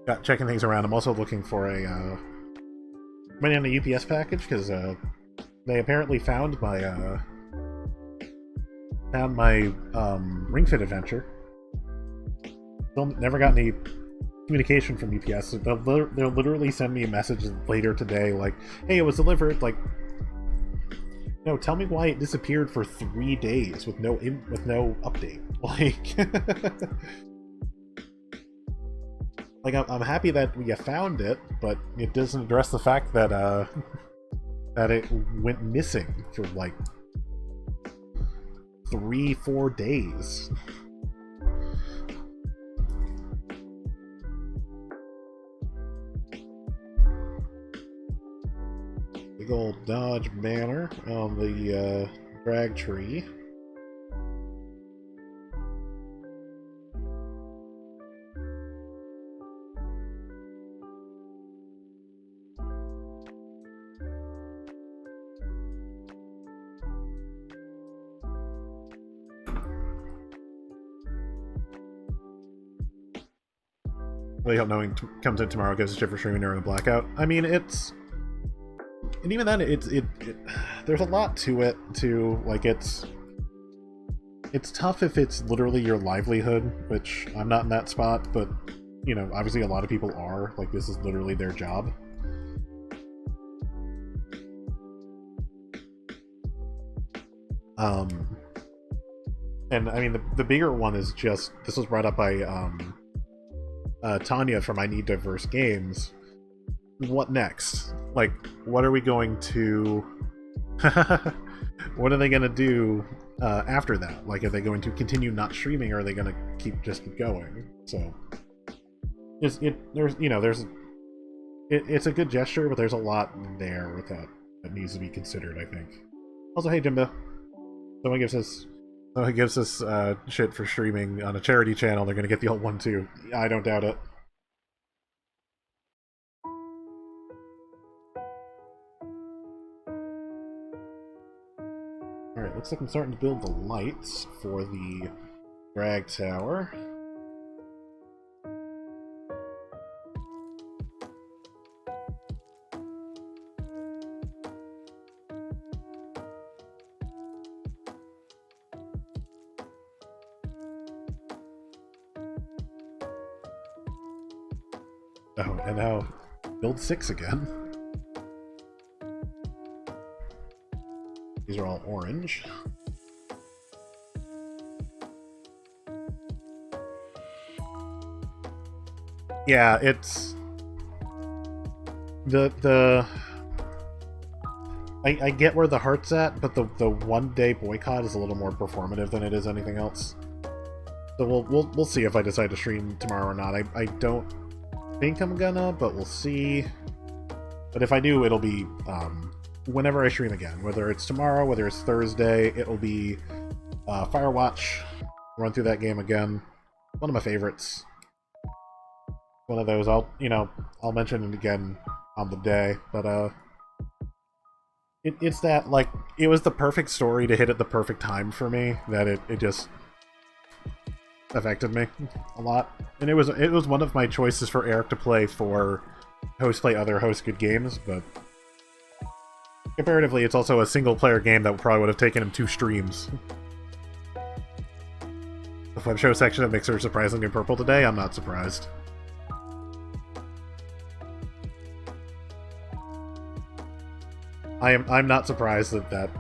got checking things around. I'm also looking for a money on the UPS package because they apparently found my Ring Fit adventure. Still never got any communication from UPS. They'll literally send me a message later today, like, "Hey, it was delivered." Like, no, tell me why it disappeared for 3 days with no update. Like, like I'm happy that we found it, but it doesn't address the fact that that it went missing for like 3-4 days. Big old Dodge banner on the drag tree. Really hope knowing comes in tomorrow gives a shit for streaming during a blackout. I mean, it's... And even then, there's a lot to it, too. Like, it's tough if it's literally your livelihood, which I'm not in that spot, but, you know, obviously a lot of people are. Like, this is literally their job. And, I mean, the bigger one is just... This was brought up by, Tanya from I Need Diverse Games. What next? Like, what are we going to... what are they going to do after that? Like, are they going to continue not streaming, or are they going to just keep going? So, it's a good gesture, but there's a lot there with that needs to be considered, I think. Also, hey, Jimbo. Someone gives us shit for streaming on a charity channel. They're going to get the old one, too. I don't doubt it. Alright, looks like I'm starting to build the lights for the drag tower. Oh, and now build 6 again. These are all orange. Yeah, it's the I get where the heart's at, but the 1-day boycott is a little more performative than it is anything else. So we'll see if I decide to stream tomorrow or not. I don't think I'm gonna, but we'll see. But if I do, it'll be whenever I stream again. Whether it's tomorrow, whether it's Thursday, it'll be Firewatch. Run through that game again. One of my favorites. One of those I'll mention it again on the day, but it's that, like, it was the perfect story to hit at the perfect time for me that it just affected me a lot. And it was one of my choices for Eric to play for play other host good games, but comparatively it's also a single player game that probably would have taken him 2 streams. The web show section of Mixer is surprisingly purple today. I'm not surprised. I'm not surprised that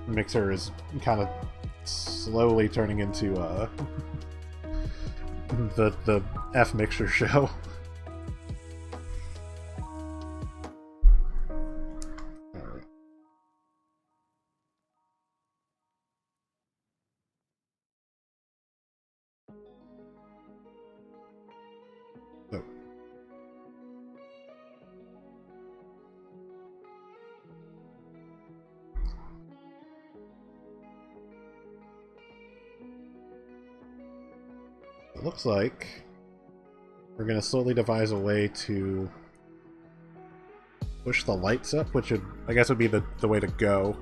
Mixer is kind of slowly turning into the F Mixer show. It looks like we're going to slowly devise a way to push the lights up, which I guess would be the way to go.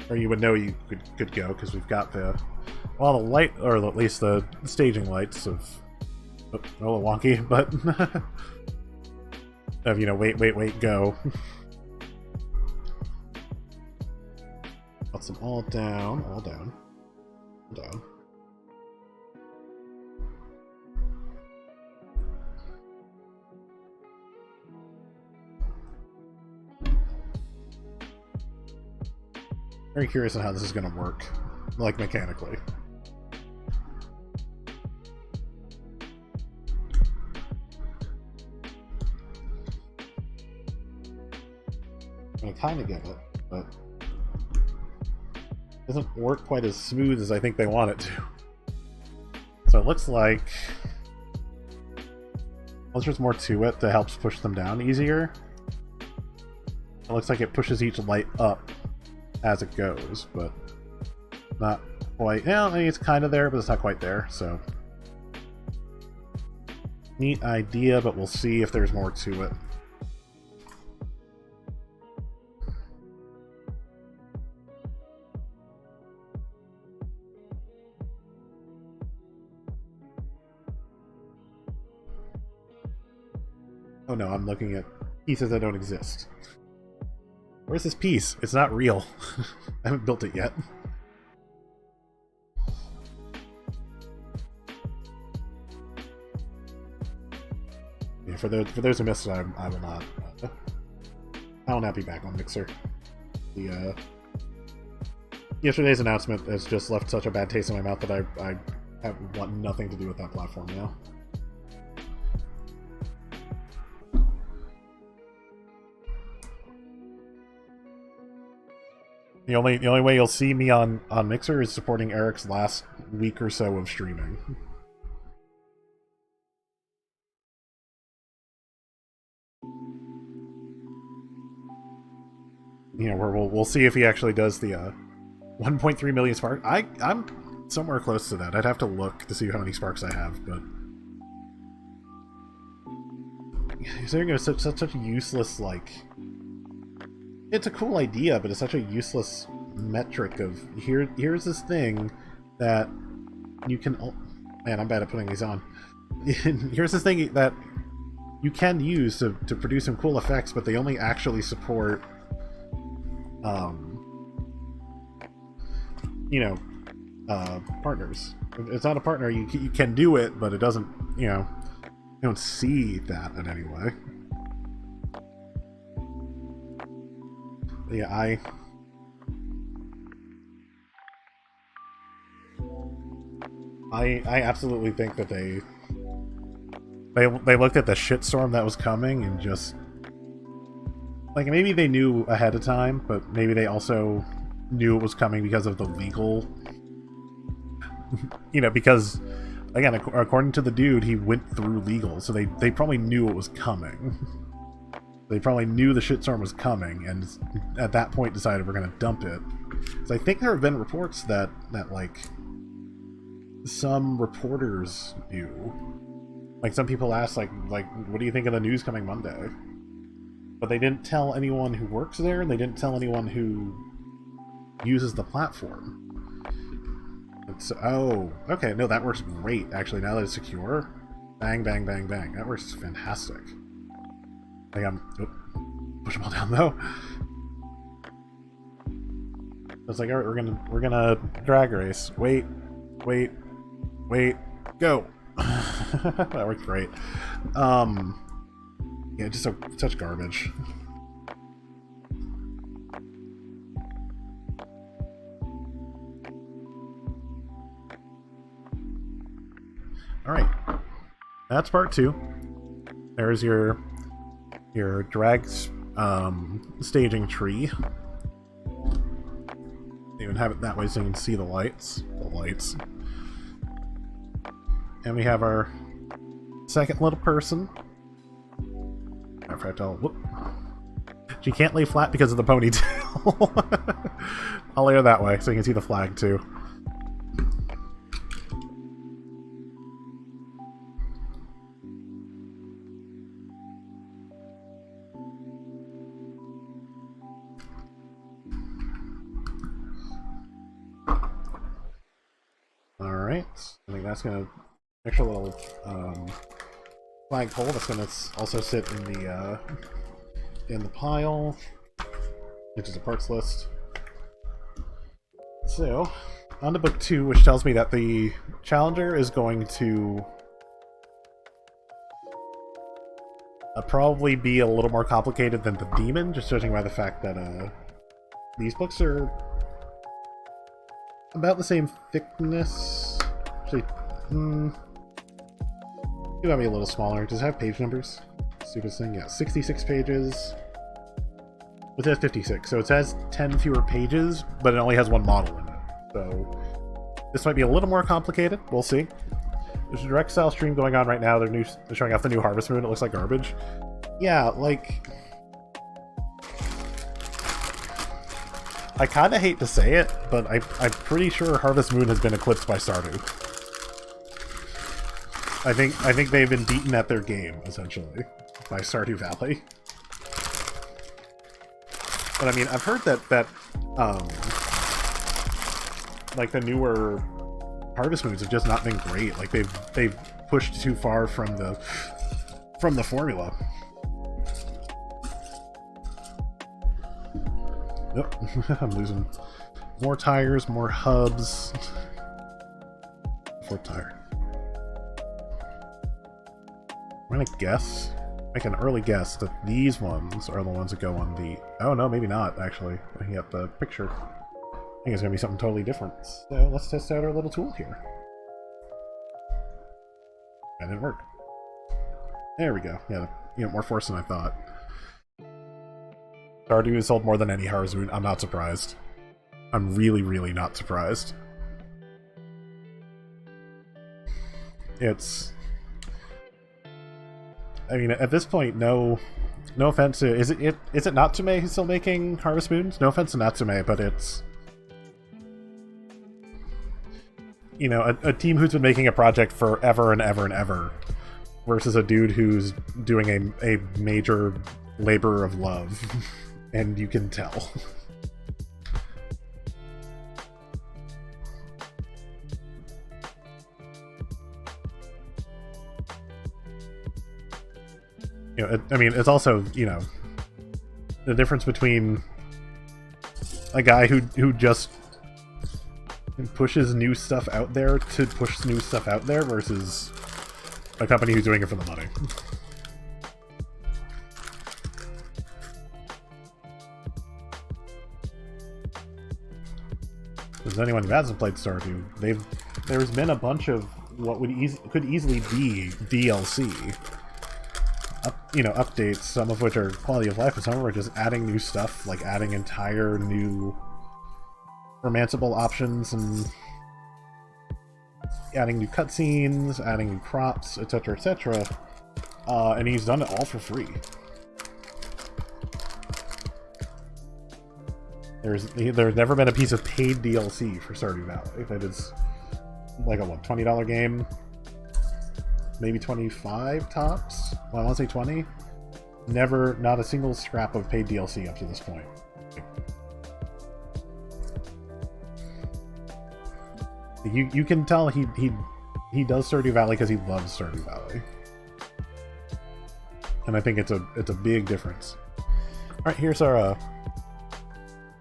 Or you would know you could go, because we've got the light, or at least the staging lights of a little wonky, but of, wait, go. Got them all down. Very curious on how this is going to work, like, mechanically. I kind of get it, but it doesn't work quite as smooth as I think they want it to. So it looks like unless there's more to it that helps push them down easier, it looks like it pushes each light up as it goes, but not quite. Yeah, I mean, it's kind of there, but it's not quite there, so neat idea, but we'll see if there's more to it. Oh no, I'm looking at pieces that don't exist. Where's this piece? It's not real. I haven't built it yet. Yeah, for those who missed it, I will not. I will not be back on Mixer. The yesterday's announcement has just left such a bad taste in my mouth that I want nothing to do with that platform now. The only way you'll see me on Mixer is supporting Eric's last week or so of streaming. Where we'll see if he actually does the 1.3 million spark. I'm somewhere close to that. I'd have to look to see how many sparks I have, but considering it was such a useless, like, it's a cool idea, but it's such a useless metric of here's this thing that you can. Oh, man, I'm bad at putting these on. Here's this thing that you can use to produce some cool effects, but they only actually support, partners. It's not a partner. You can do it, but it doesn't. don't see that in any way. But yeah, I absolutely think that they looked at the shitstorm that was coming and just, like, maybe they knew ahead of time, but maybe they also knew it was coming because of the legal, you know, because, again, according to the dude, he went through legal, so they probably knew it was coming. They probably knew the shitstorm was coming, and at that point decided we're going to dump it. So I think there have been reports that like, some reporters knew. Like, some people asked, like, what do you think of the news coming Monday? But they didn't tell anyone who works there, and they didn't tell anyone who uses the platform. So, oh, okay, no, that works great, actually, now that it's secure. Bang, bang, bang, bang. That works fantastic. Like, push them all down, though. It's like, alright, we're gonna drag race. Wait, go! That worked great. Yeah, just such garbage. Alright. That's part 2. There's your drag staging tree. Even have it that way so you can see the lights. And we have our second little person. In fact, whoop. She can't lay flat because of the ponytail. I'll lay her that way so you can see the flag too. Alright, I think that's gonna extra little flagpole that's gonna also sit in the pile, which is a parts list. So, on to book 2, which tells me that the challenger is going to probably be a little more complicated than the demon, just judging by the fact that these books are about the same thickness. Actually, it might be a little smaller. Does it have page numbers? Stupid thing. Yeah, 66 pages. It says 56, so it says 10 fewer pages, but it only has one model in it. So this might be a little more complicated. We'll see. There's a direct style stream going on right now. They're showing off the new Harvest Moon. It looks like garbage. Yeah, like, I kind of hate to say it, but I'm pretty sure Harvest Moon has been eclipsed by Stardew. I think they've been beaten at their game, essentially, by Stardew Valley. But I mean, I've heard that like the newer Harvest Moons have just not been great. Like they've pushed too far from the formula. Yep, I'm losing more tires, more hubs. Fourth tire. I'm gonna guess, make an early guess that these ones are the ones that go on the... Oh no, maybe not, actually. Looking at the picture. I think it's gonna be something totally different. So let's test out our little tool here. That didn't work. There we go. Yeah, more force than I thought. Stardew has sold more than any Harvest Moon. I'm not surprised. I'm really, really not surprised. It's... I mean, at this point, no offense to... Is it Natsume who's still making Harvest Moons? No offense to Natsume, but it's... You know, a team who's been making a project forever and ever and ever versus a dude who's doing a major labor of love. And you can tell. You know, I mean, it's also, you know, the difference between a guy who just pushes new stuff out there to push new stuff out there versus a company who's doing it for the money. As anyone who hasn't played Stardew, there's been a bunch of what could easily be DLC, updates. Some of which are quality of life, and some of which are just adding new stuff, like adding entire new romanceable options and adding new cutscenes, adding new crops, etc., etc. And he's done it all for free. There's never been a piece of paid DLC for Stardew Valley. That is like a $20 game, maybe 25 tops. Well, I want to say 20. Never, not a single scrap of paid DLC up to this point. You can tell he does Stardew Valley because he loves Stardew Valley, and I think it's a big difference. All right, here's our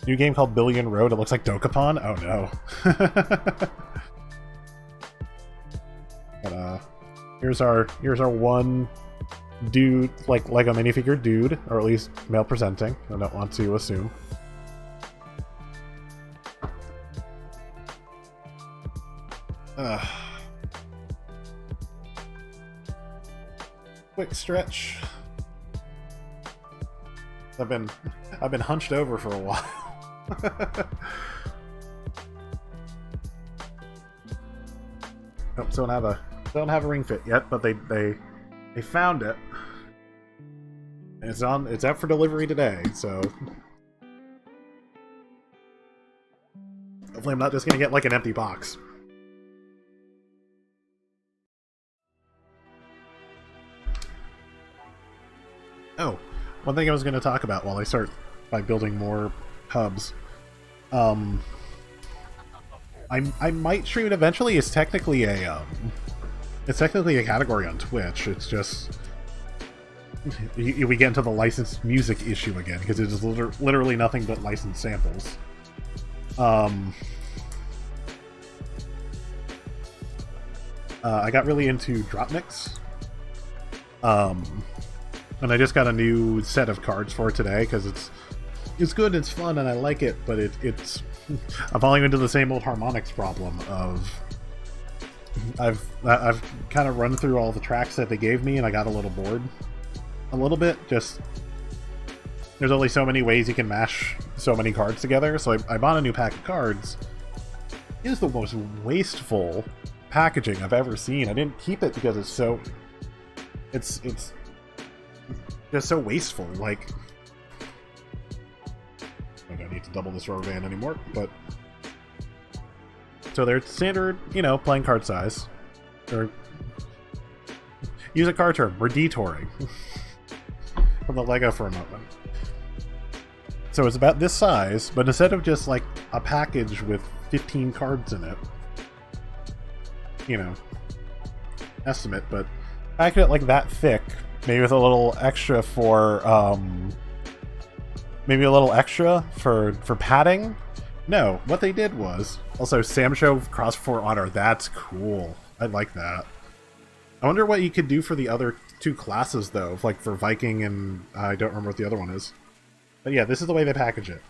new game called Billion Road. It looks like Dokapon. Oh no. But here's our one dude, like a minifigure dude, or at least male presenting. I don't want to assume. Quick stretch. I've been hunched over for a while. Nope, don't have a ring fit yet, but they found it. And it's out for delivery today, so hopefully I'm not just gonna get like an empty box. Oh, one thing I was going to talk about while I start by building more hubs. I might stream it eventually. It's technically a category on Twitch. It's just we get into the licensed music issue again because it is literally nothing but licensed samples. I got really into drop mix. And I just got a new set of cards for it today because it's good, it's fun, and I like it. But it's I'm falling into the same old harmonics problem of I've kind of run through all the tracks that they gave me, and I got a little bored, a little bit. Just there's only so many ways you can mash so many cards together. So I bought a new pack of cards. It is the most wasteful packaging I've ever seen. I didn't keep it because it's just so wasteful. Like, I don't need to double this rubber band anymore, but so they're standard, playing card size. Or use a card term. We're detouring from the Lego for a moment. So it's about this size, but instead of just like a package with 15 cards in it, estimate, but package it like that thick. Maybe with a little extra for padding. No, what they did was also Samsho Cross for Honor. That's cool. I like that. I wonder what you could do for the other two classes though, like for Viking and I don't remember what the other one is. But yeah, this is the way they package it.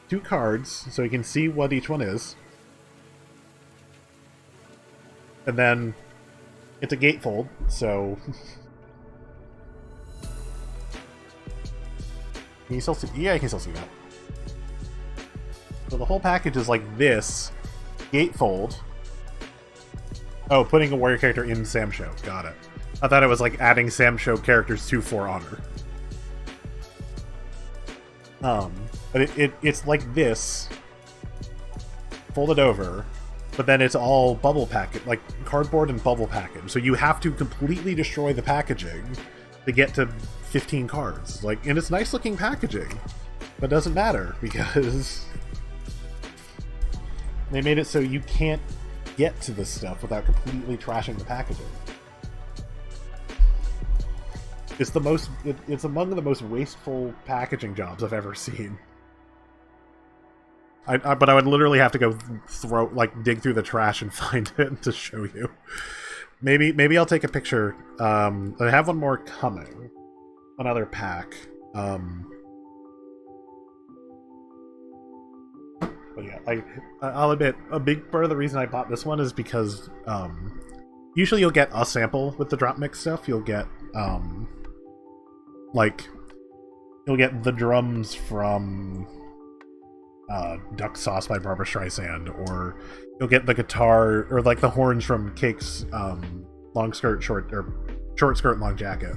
2 cards, so you can see what each one is, and then it's a gatefold, so can you still see? Yeah, you can still see that. So the whole package is like this, gatefold. Oh, putting a warrior character in Samsho. Got it. I thought it was like adding Samsho characters to For Honor. But it's like this, folded over. But then it's all bubble package, like cardboard and bubble package. So you have to completely destroy the packaging to get to 15 cards. Like, and it's nice looking packaging, but it doesn't matter because they made it so you can't get to this stuff without completely trashing the packaging. It's among the most wasteful packaging jobs I've ever seen. But I would literally have to go dig through the trash and find it to show you. maybe I'll take a picture. I have one more coming. Another pack. But yeah, I'll admit a big part of the reason I bought this one is because usually you'll get a sample with the drop mix stuff. You'll get like you'll get the drums from Duck Sauce by Barbra Streisand, or you'll get the guitar or like the horns from Cake's long skirt short or short skirt long jacket.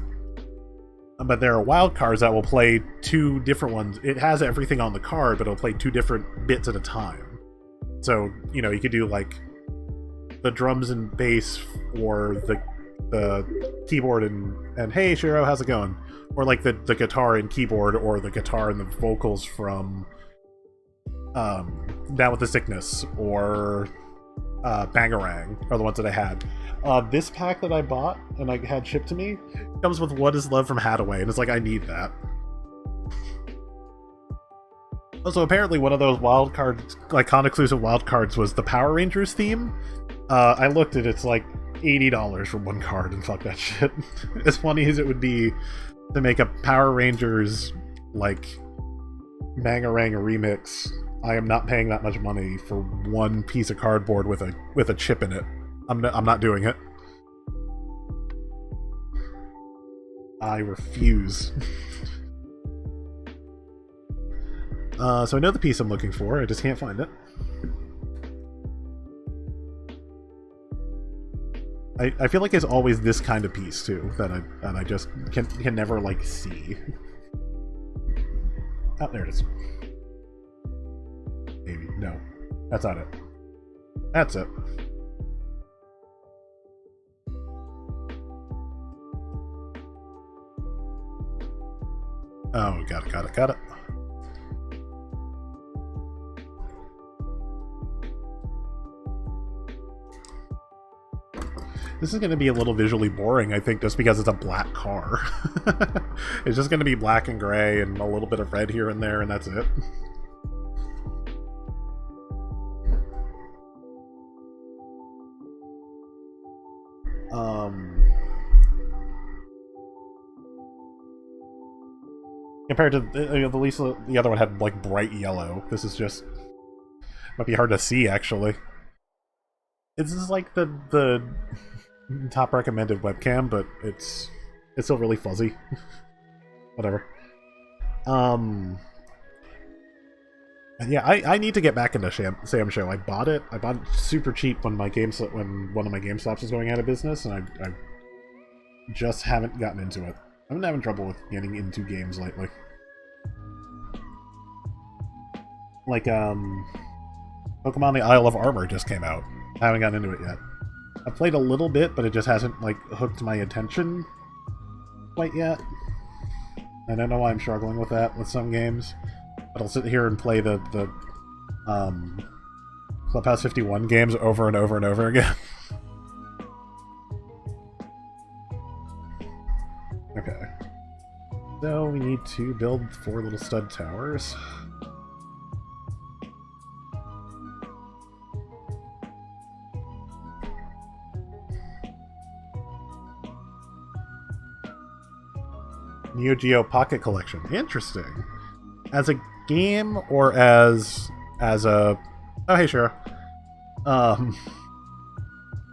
But there are wild cards that will play two different ones. It has everything on the card, but it'll play two different bits at a time. So, you know, you could do like the drums and bass or the keyboard and hey Shiro, how's it going? Or like the guitar and keyboard, or the guitar and the vocals from Down with the Sickness, or Bangarang are the ones that I had. This pack that I bought and I had shipped to me comes with What Is Love from Hadaway, and it's like, I need that. Also, apparently one of those wild cards, like con-exclusive wild cards, was the Power Rangers theme. I looked at it, it's like $80 for one card, and fuck that shit. As funny as it would be to make a Power Rangers, like, Bangarang remix, I am not paying that much money for one piece of cardboard with a chip in it. I'm not doing it. I refuse. So I know the piece I'm looking for, I just can't find it. I feel like it's always this kind of piece too that I just can never like see. Oh, there it is. Maybe. No. That's not it. That's it. Oh, got it. This is going to be a little visually boring, I think, just because it's a black car. It's just going to be black and gray and a little bit of red here and there, and that's it. Compared to at least the other one had like bright yellow. This is just might be hard to see actually. This is like the top recommended webcam, but it's still really fuzzy. Whatever. Yeah, I need to get back into Sam Show. I bought it super cheap when one of my GameStops was going out of business, and I just haven't gotten into it. I've been having trouble with getting into games lately. Like, Pokemon the Isle of Armor just came out. I haven't gotten into it yet. I've played a little bit, but it just hasn't, like, hooked my attention quite yet. I don't know why I'm struggling with that with some games. But I'll sit here and play the Clubhouse 51 games over and over and over again. Okay. So we need to build 4 little stud towers. Neo Geo Pocket Collection. Interesting. As a game or as a... Oh, hey, Shara.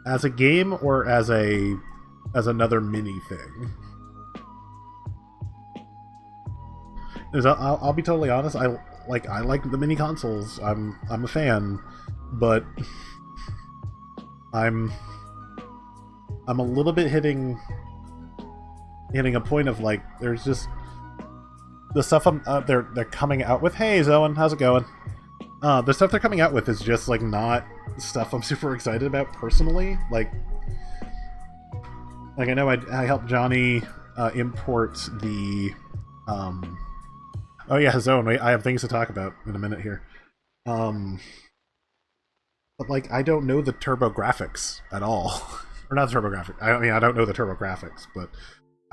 As a game or as another mini thing? I'll be totally honest. I like the mini consoles. I'm a fan, but I'm a little bit hitting a point of like there's just the stuff they're coming out with. Hey Zoan, how's it going? The stuff they're coming out with is just like not stuff I'm super excited about personally. Like I know I helped Johnny import the oh yeah, Zone. I have things to talk about in a minute here. But like I don't know the TurboGrafx at all. Or not the TurboGrafx. I mean I don't know the TurboGrafx, but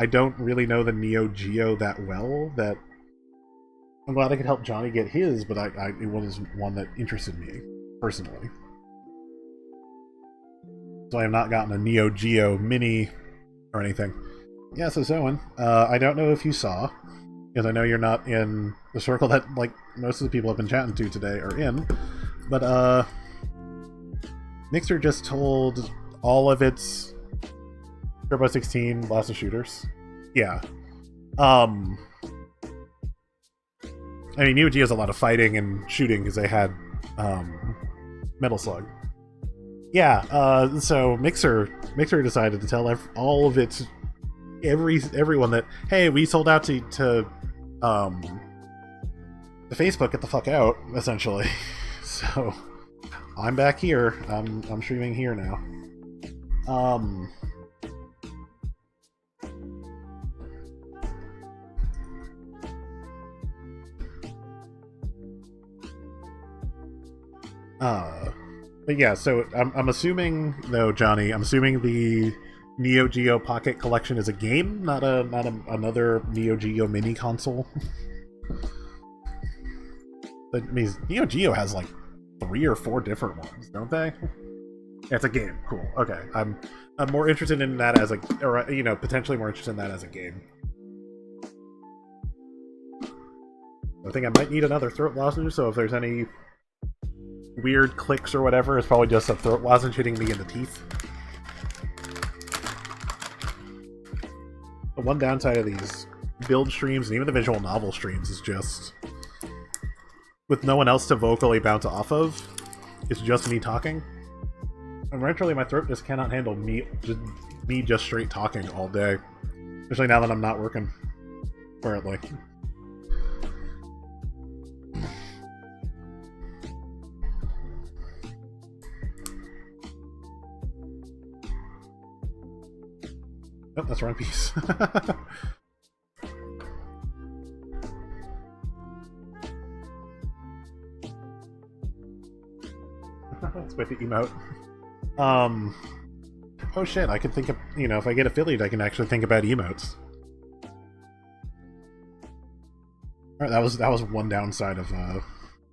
I don't really know the Neo Geo that well. That I'm glad I could help Johnny get his, but it was one that interested me personally. So I have not gotten a Neo Geo Mini or anything. Yeah, so Zoan, I don't know if you saw, because I know you're not in the circle that, like, most of the people I've been chatting to today are in, but, Mixer just told all of its Turbo 16 Blaster shooters. Yeah. I mean, Neo Geo has a lot of fighting and shooting because they had, Metal Slug. Yeah, so Mixer decided to tell all of its everyone that, hey, we sold out to the Facebook, get the fuck out, essentially. So I'm back here. I'm streaming here now. But yeah, so I'm assuming though, Johnny, I'm assuming the Neo Geo Pocket Collection is a game, not another Neo Geo mini console. That means Neo Geo has like 3 or 4 different ones, don't they? Yeah, it's a game. Cool. Okay, I'm more interested in that as a, or you know, potentially more interested in that as a game. I think I might need another throat lozenge, so if there's any weird clicks or whatever, it's probably just a throat lozenge hitting me in the teeth. The one downside of these build streams and even the visual novel streams is just, with no one else to vocally bounce off of, it's just me talking. And eventually my throat just cannot handle me just straight talking all day. Especially now that I'm not working currently. Oh, that's wrong piece. Let's wait the emote. Oh shit, I can think of, you know, if I get affiliate, I can actually think about emotes. Alright, that was one downside of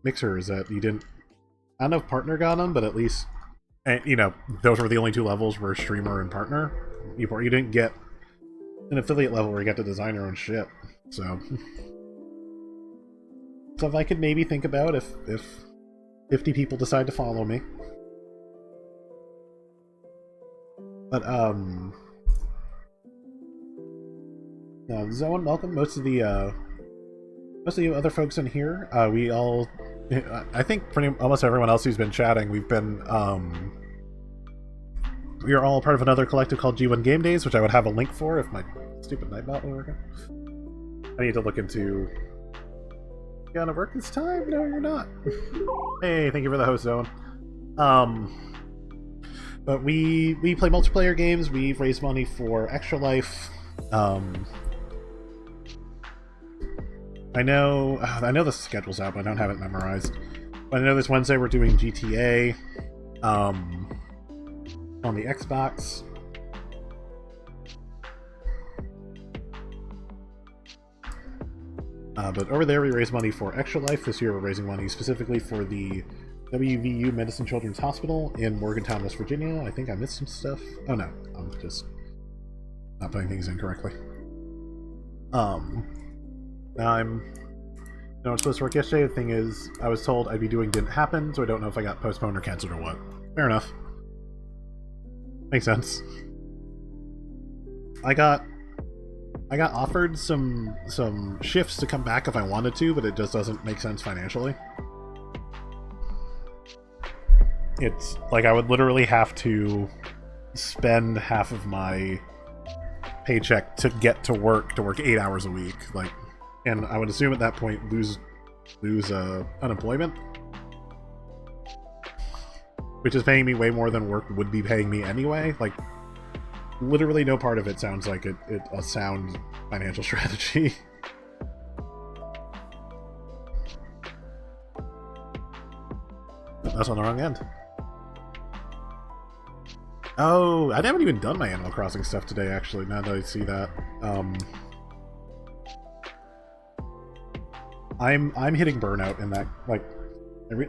Mixer, is that you didn't, I don't know if partner got them, but at least, you know, those were the only 2 levels where streamer and partner. You didn't get an affiliate level where you got to design your own shit. So if I could maybe think about if 50 people decide to follow me. But Zoan, welcome. Most of the other folks in here, we all, I think almost everyone else who's been chatting, we've been we are all part of another collective called G1 Gamedays, which I would have a link for if my stupid Nightbot were working. I need to look into... You gonna work this time? No, you're not. Hey, thank you for the host, Zone. But we play multiplayer games. We've raised money for Extra Life. I know the schedule's out, but I don't have it memorized. But I know this Wednesday we're doing GTA. On the Xbox. But over there we raise money for Extra Life. This year we're raising money specifically for the WVU Medicine Children's Hospital in Morgantown, West Virginia. I think I missed some stuff. Oh no, I'm just not putting things in correctly. I'm supposed to work yesterday. The thing is, I was told I'd be doing didn't happen, so I don't know if I got postponed or canceled or what. Fair enough. Makes sense. I got offered some shifts to come back if I wanted to, but it just doesn't make sense financially. It's like I would literally have to spend half of my paycheck to get to work 8 hours a week, like, and I would assume at that point lose unemployment, which is paying me way more than work would be paying me anyway. Like, literally no part of it sounds like a sound financial strategy. That's on the wrong end. Oh, I haven't even done my Animal Crossing stuff today, actually, now that I see that. I'm hitting burnout in that, like,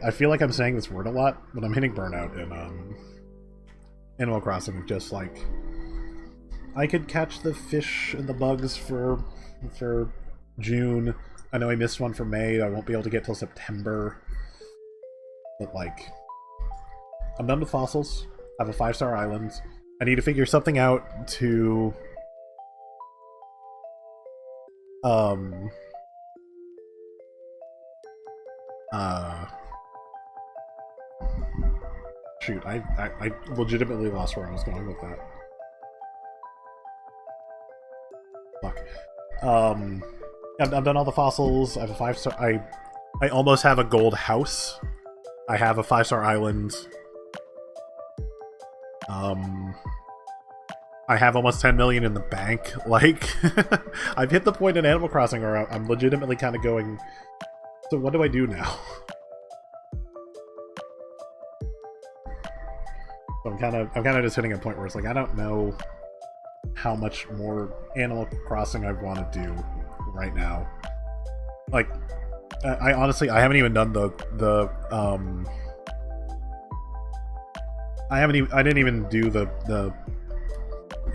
I feel like I'm saying this word a lot, but I'm hitting burnout Animal Crossing, just like I could catch the fish and the bugs for June. I know I missed one for May. I won't be able to get till September. But like, I'm done with fossils. I have a 5-star island. I need to figure something out to shoot, I legitimately lost where I was going with that. Fuck. I've done all the fossils. I have a 5-star. I almost have a gold house. I have a 5-star island. I have almost 10 million in the bank. Like, I've hit the point in Animal Crossing where I'm legitimately kind of going, so what do I do now? So I'm kind of just hitting a point where it's like, I don't know how much more Animal Crossing I want to do right now. Like, I honestly, I haven't even done I didn't even do the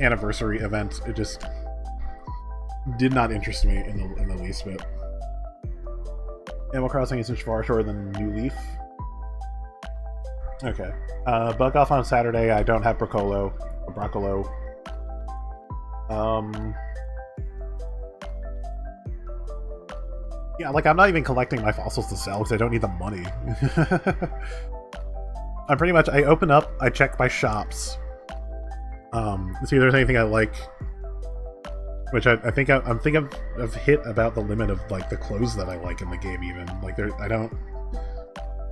anniversary event. It just did not interest me in the least bit. Animal Crossing is much far shorter than New Leaf. Okay. Bug off on Saturday. I don't have Broccolo. Yeah, like, I'm not even collecting my fossils to sell because I don't need the money. I'm pretty much, I open up, I check my shops, see if there's anything I like, which I think I've hit about the limit of, like, the clothes that I like in the game even. Like, I don't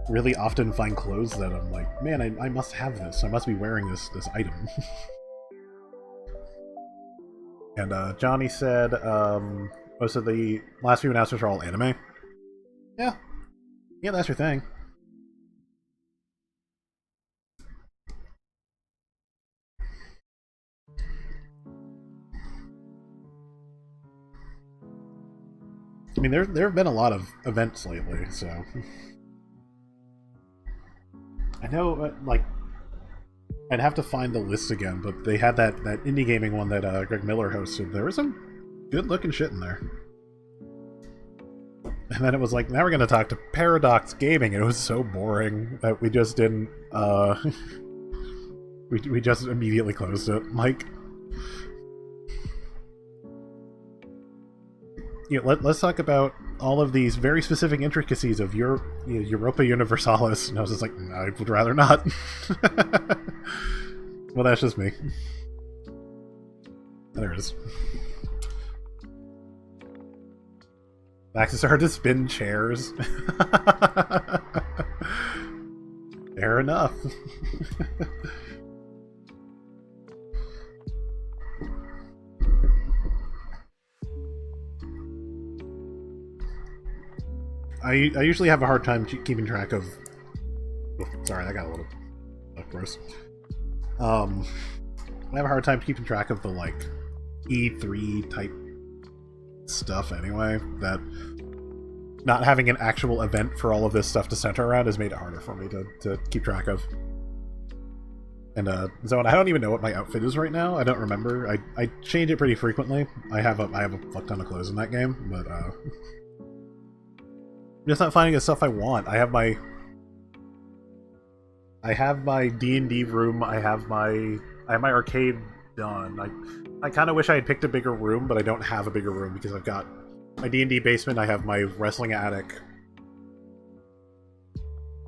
really often find clothes that I'm like, man, I must have this, I must be wearing this item. And Johnny said, most of the last few announcements are all anime. Yeah, that's your thing. I mean, there have been a lot of events lately, so I know, like, I'd have to find the list again, but they had that indie gaming one that Greg Miller hosted. There was some good-looking shit in there. And then it was like, now we're going to talk to Paradox Gaming, and it was so boring that we just didn't, we just immediately closed it. Like, yeah, let's talk about all of these very specific intricacies of Europa Universalis. And I was just like, I would rather not. Well, that's just me. There it is. Max is hard to spin chairs. Fair enough. I usually have a hard time keeping track of... Oh, sorry, that got a little gross. I have a hard time keeping track of the, like, E3 type stuff anyway. That not having an actual event for all of this stuff to center around has made it harder for me to keep track of. And Zone, I don't even know what my outfit is right now. I don't remember. I change it pretty frequently. I have a fuck ton of clothes in that game, but I'm just not finding the stuff I want. I have my D&D room. I have my arcade done. I kind of wish I had picked a bigger room, but I don't have a bigger room because I've got my D&D basement. I have my wrestling attic.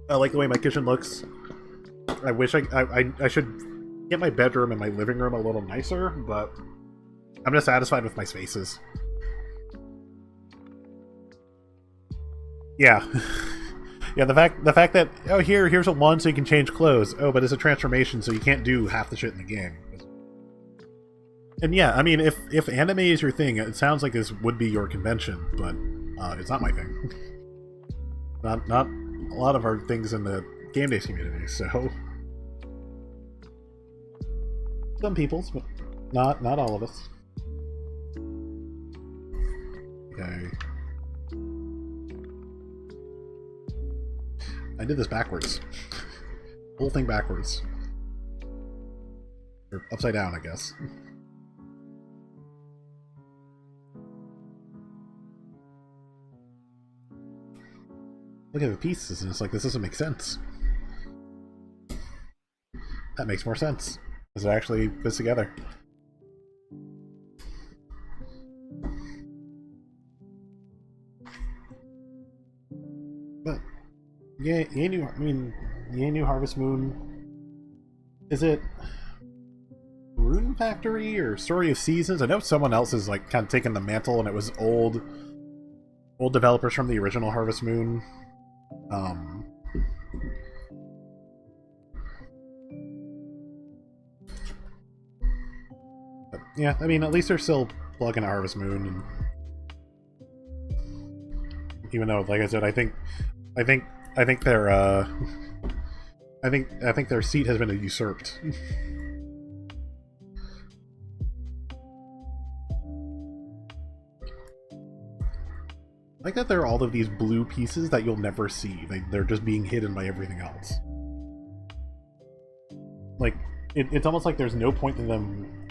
I like the way my kitchen looks. I wish I should get my bedroom and my living room a little nicer, but I'm just satisfied with my spaces. Yeah. Yeah, the fact that, oh, here's a wand so you can change clothes. Oh, but it's a transformation, so you can't do half the shit in the game. And yeah, I mean, if anime is your thing, it sounds like this would be your convention, but it's not my thing. Not a lot of our things in the game days community, so some people's, but not all of us. Okay. I did this backwards. Whole thing backwards. Or upside down, I guess. Look at the pieces, and it's like, this doesn't make sense. That makes more sense. Because it actually fits together. But, yeah, New Harvest Moon. Is it Rune Factory or Story of Seasons? I know someone else has like kind of taken the mantle, and it was old developers from the original Harvest Moon. But yeah, I mean, at least they're still plugging Harvest Moon, and even though, like I said, I think their I think their seat has been usurped. I like that there are all of these blue pieces that you'll never see. They're just being hidden by everything else. Like, it's almost like there's no point in them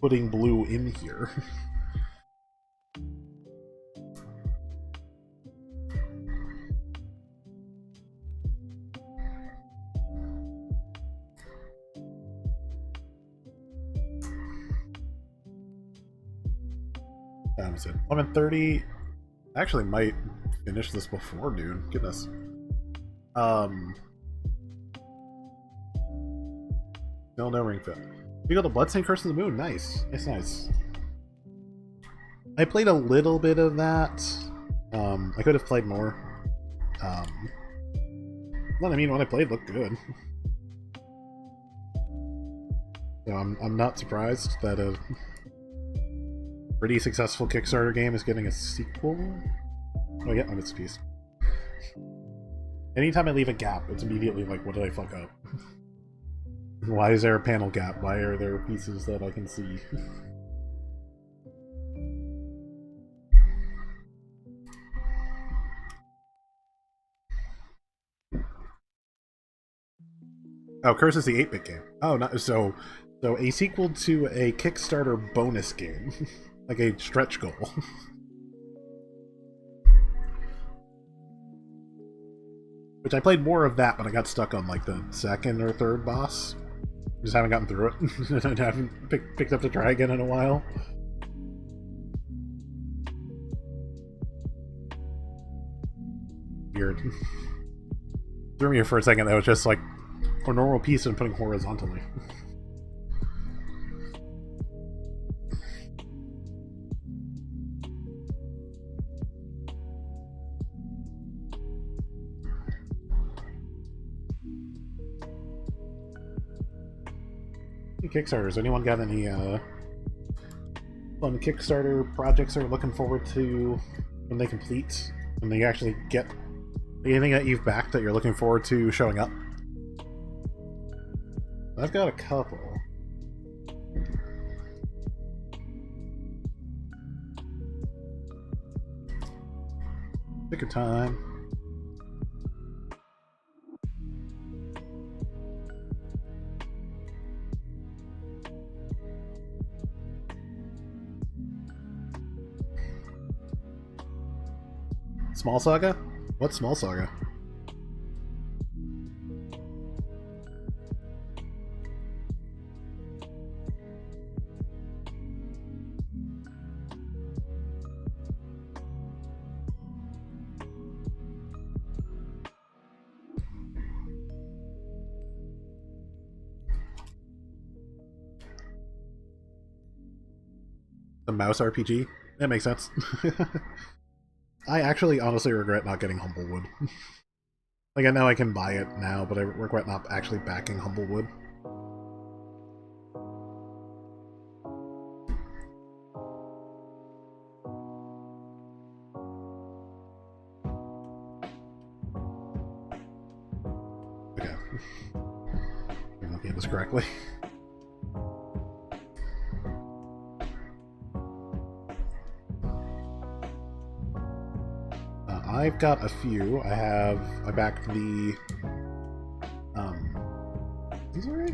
putting blue in here. That was it. 11:30. Actually might finish this before noon. Goodness. Still no ring fit. We got the Bloodstained Curse of the Moon. Nice. Nice. I played a little bit of that. I could have played more. Well, I mean, when I played, it looked good. So I'm not surprised that a pretty successful Kickstarter game is getting a sequel. Oh yeah, on its piece. Anytime I leave a gap, it's immediately like, what did I fuck up? Why is there a panel gap? Why are there pieces that I can see? Oh, Curse is the 8-bit game. Oh, not so a sequel to a Kickstarter bonus game. Like a stretch goal. Which I played more of that, but I got stuck on like the second or third boss. Just haven't gotten through it. I haven't picked up to try again in a while. Weird. Threw me for a second. That was just like a normal piece and putting horizontally. Kickstarters. Anyone got any fun Kickstarter projects they're looking forward to when they complete? When they actually get anything that you've backed that you're looking forward to showing up? I've got a couple. Pick a time. Small Saga? What's Small Saga? The mouse RPG? That makes sense. I actually honestly regret not getting Humblewood. Like, I know I can buy it now, but I regret not actually backing Humblewood. Okay. I'm looking at this correctly. I've got a few. I backed the, these are right?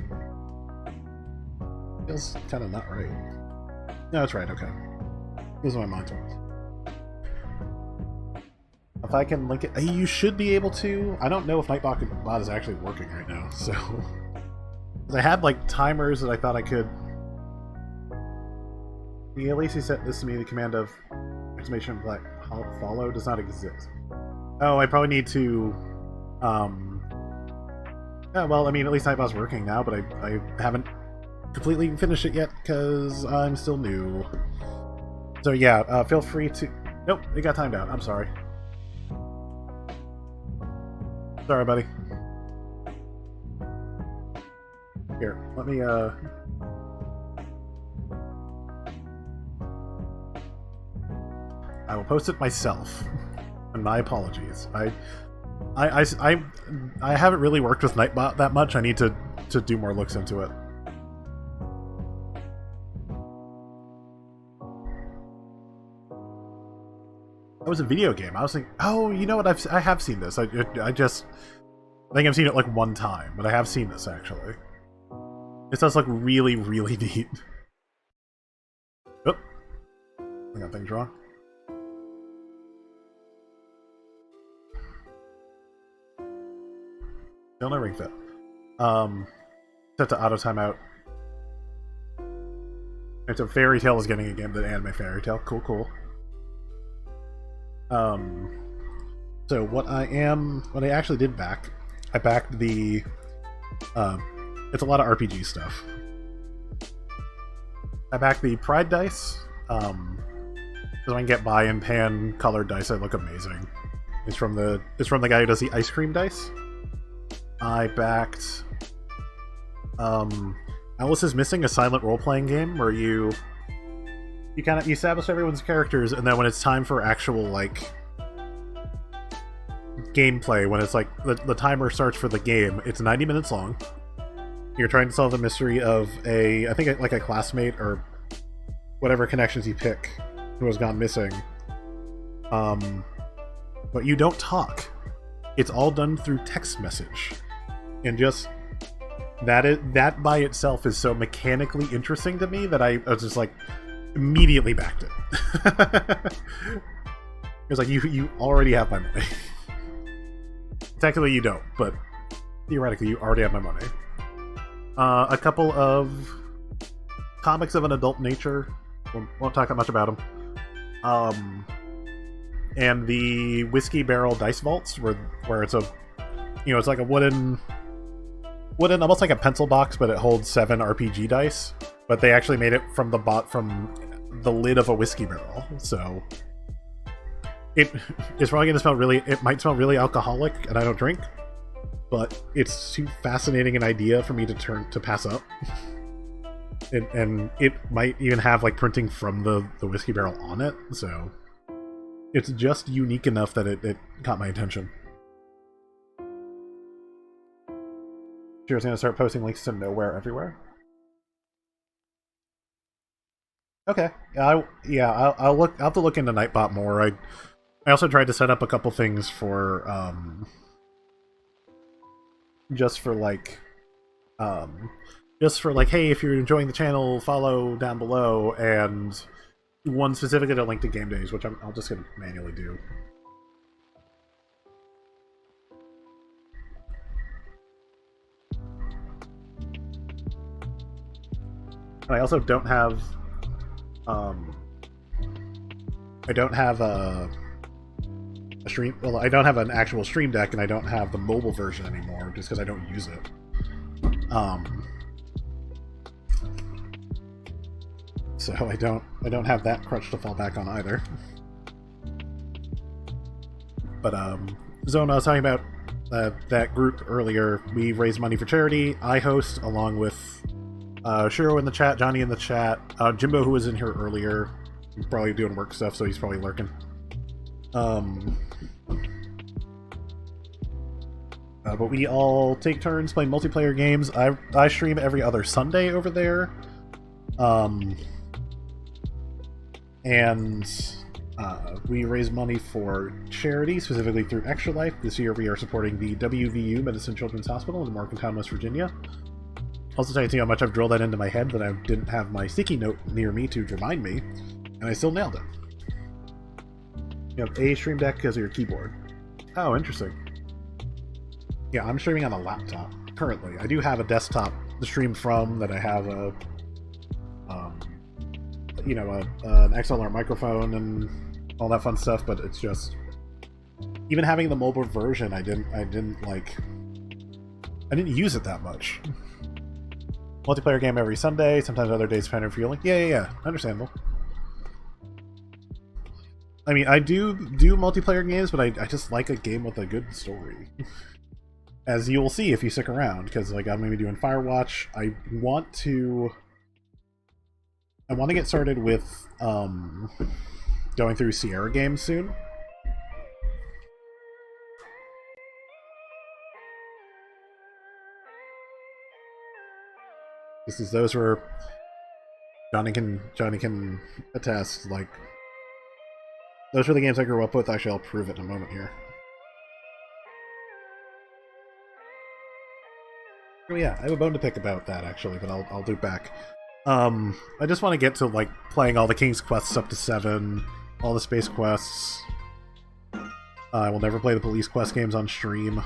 That's kind of not right. No, that's right, okay. This is my mind went. If I can link it... You should be able to. I don't know if Nightbot is actually working right now, so... I had, like, timers that I thought I could... Yeah, Lacey sent this to me, the command of... Exclamation black follow does not exist. Oh, I probably need to... Yeah, well, I mean, at least Nightbot's working now, but I haven't completely finished it yet, because I'm still new. So yeah, feel free to... Nope, it got timed out. I'm sorry. Sorry, buddy. Here, let me, I will post it myself. And my apologies. I haven't really worked with Nightbot that much. I need to do more looks into it. That was a video game. I was thinking, oh, you know what? I have seen this. I think I've seen it like one time, but I have seen this actually. This does look really, really neat. Oop. I got things wrong. Still no ring fit. Set to auto timeout. It's a Fairy Tail is getting a game, the anime Fairy Tail. Cool, cool. So what I actually did back, I backed the, it's a lot of RPG stuff. I backed the Pride dice, because I can get by in pan colored dice that look amazing. It's from the guy who does the ice cream dice. I backed, Alice is Missing, a silent role-playing game where you establish everyone's characters, and then when it's time for actual, like, gameplay, when it's like the timer starts for the game, it's 90 minutes long. You're trying to solve the mystery of I think like a classmate or whatever connections you pick who has gone missing. But you don't talk. It's all done through text message. And just that by itself is so mechanically interesting to me that I was just like immediately backed it. It was like, you already have my money. Technically you don't, but theoretically you already have my money. A couple of comics of an adult nature. Won't talk that much about them. And the Whiskey Barrel Dice Vaults, where it's it's like a wooden, almost like a pencil box, but it holds 7 RPG dice. But they actually made it from the lid of a whiskey barrel, so it's probably gonna smell really. It might smell really alcoholic, and I don't drink, but it's too fascinating an idea for me to pass up. And it might even have like printing from the whiskey barrel on it, so it's just unique enough that it caught my attention. She was gonna start posting links to Nowhere Everywhere. Okay, I'll have to look into Nightbot more. I also tried to set up a couple things for just for like, hey, if you're enjoying the channel, follow down below, and one specifically to link to Game Days, which I'll just gonna manually do. I also don't have a stream. Well, I don't have an actual Stream Deck, and I don't have the mobile version anymore, just because I don't use it. So I don't have that crutch to fall back on either. But Zone, I was talking about that group earlier. We raise money for charity. I host along with Shiro in the chat, Johnny in the chat, Jimbo, who was in here earlier, he's probably doing work stuff, so he's probably lurking. But we all take turns playing multiplayer games. I stream every other Sunday over there. And we raise money for charity, specifically through Extra Life. This year we are supporting the WVU Medicine Children's Hospital in Morgantown, West Virginia. also tells you how much I've drilled that into my head that I didn't have my sticky note near me to remind me, and I still nailed it. You have a Stream Deck because of your keyboard. Oh, interesting. Yeah, I'm streaming on a laptop currently. I do have a desktop to stream from that I have a, an XLR microphone and all that fun stuff. But it's just, even having the mobile version, I didn't use it that much. Multiplayer game every Sunday, sometimes other days depending on feeling. Yeah. Understandable. I mean, I do multiplayer games, but I just like a game with a good story. As you'll see if you stick around, because like I'm going to be doing Firewatch. I want to get started with going through Sierra games soon. This is those where Johnny can attest, like, those are the games I grew up with. Actually, I'll prove it in a moment here. Oh yeah, I have a bone to pick about that actually, but I'll do back. I just want to get to like playing all the King's Quests up to 7, all the Space Quests. I will never play the Police Quest games on stream.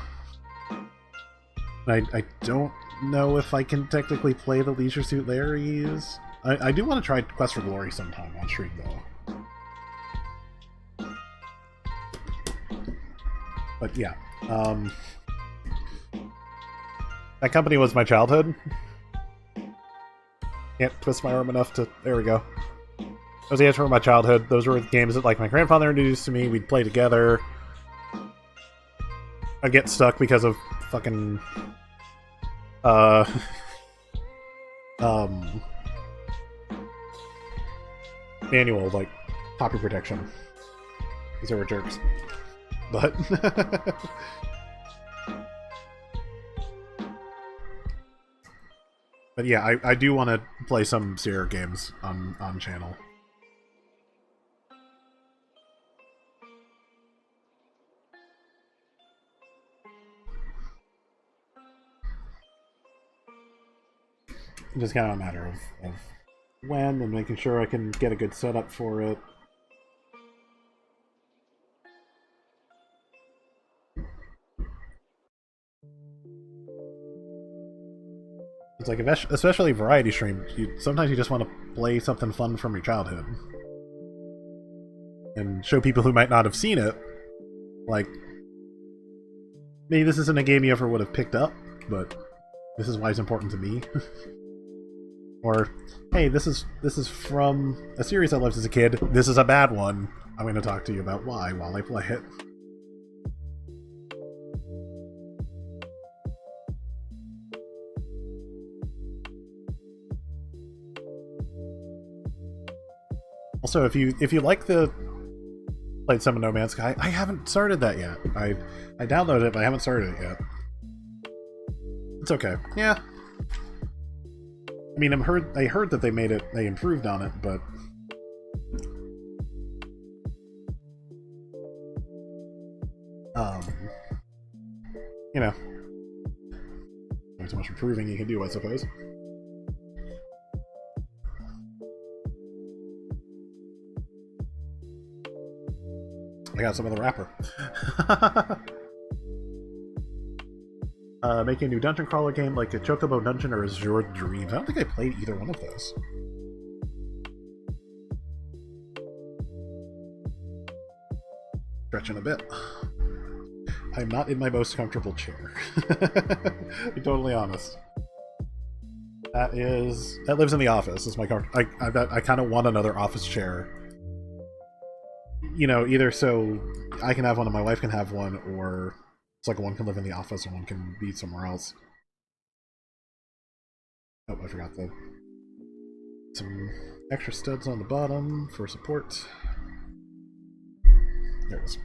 I don't know if I can technically play the Leisure Suit Larrys. I do want to try Quest for Glory sometime on stream though. But yeah, that company was my childhood. Can't twist my arm enough to... There we go. That was the answer for my childhood. Those were the games that like my grandfather introduced to me. We'd play together. I'd get stuck because of fucking... manual, like, copy protection. Because they were jerks. But... But yeah, I do want to play some Sierra games on channel. It's just kind of a matter of when and making sure I can get a good setup for it. It's like, especially variety stream, sometimes you just want to play something fun from your childhood. And show people who might not have seen it, like, maybe this isn't a game you ever would have picked up, but this is why it's important to me. Or, hey, this is from a series I loved as a kid, this is a bad one, I'm going to talk to you about why while I play it. Also, if you like the played some of No Man's Sky, I haven't started that yet. I downloaded it, but I haven't started it yet. It's okay. Yeah. I mean, I heard that they improved on it, but you know, there's so much improving you can do, I suppose. I got some of the wrapper. Make a new dungeon crawler game like a Chocobo Dungeon or Azure Dreams. I don't think I played either one of those. Stretching a bit. I'm not in my most comfortable chair. To be totally honest. That lives in the office. It's my I kind of want another office chair. You know, either so I can have one and my wife can have one, or it's like one can live in the office and one can be somewhere else. Oh, I forgot some extra studs on the bottom for support. There it is.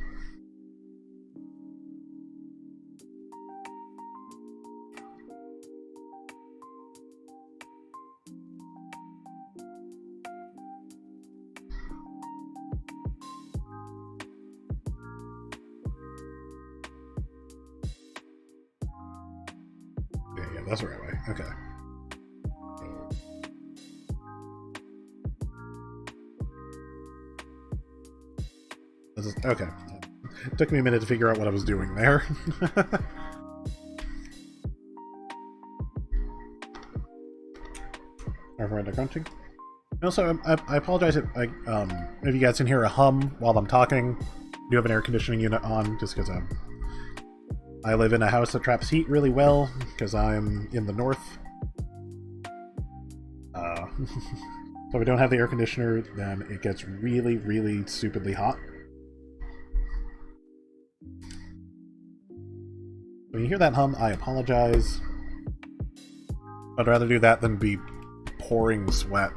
Yeah, that's the right way. Okay. This is, okay. It took me a minute to figure out what I was doing there. Miranda grunting. Also, I apologize if you guys can hear a hum while I'm talking. I do have an air conditioning unit on, just because I live in a house that traps heat really well, because I'm in the north. So if we don't have the air conditioner, then it gets really, really stupidly hot. When you hear that hum, I apologize. I'd rather do that than be pouring sweat.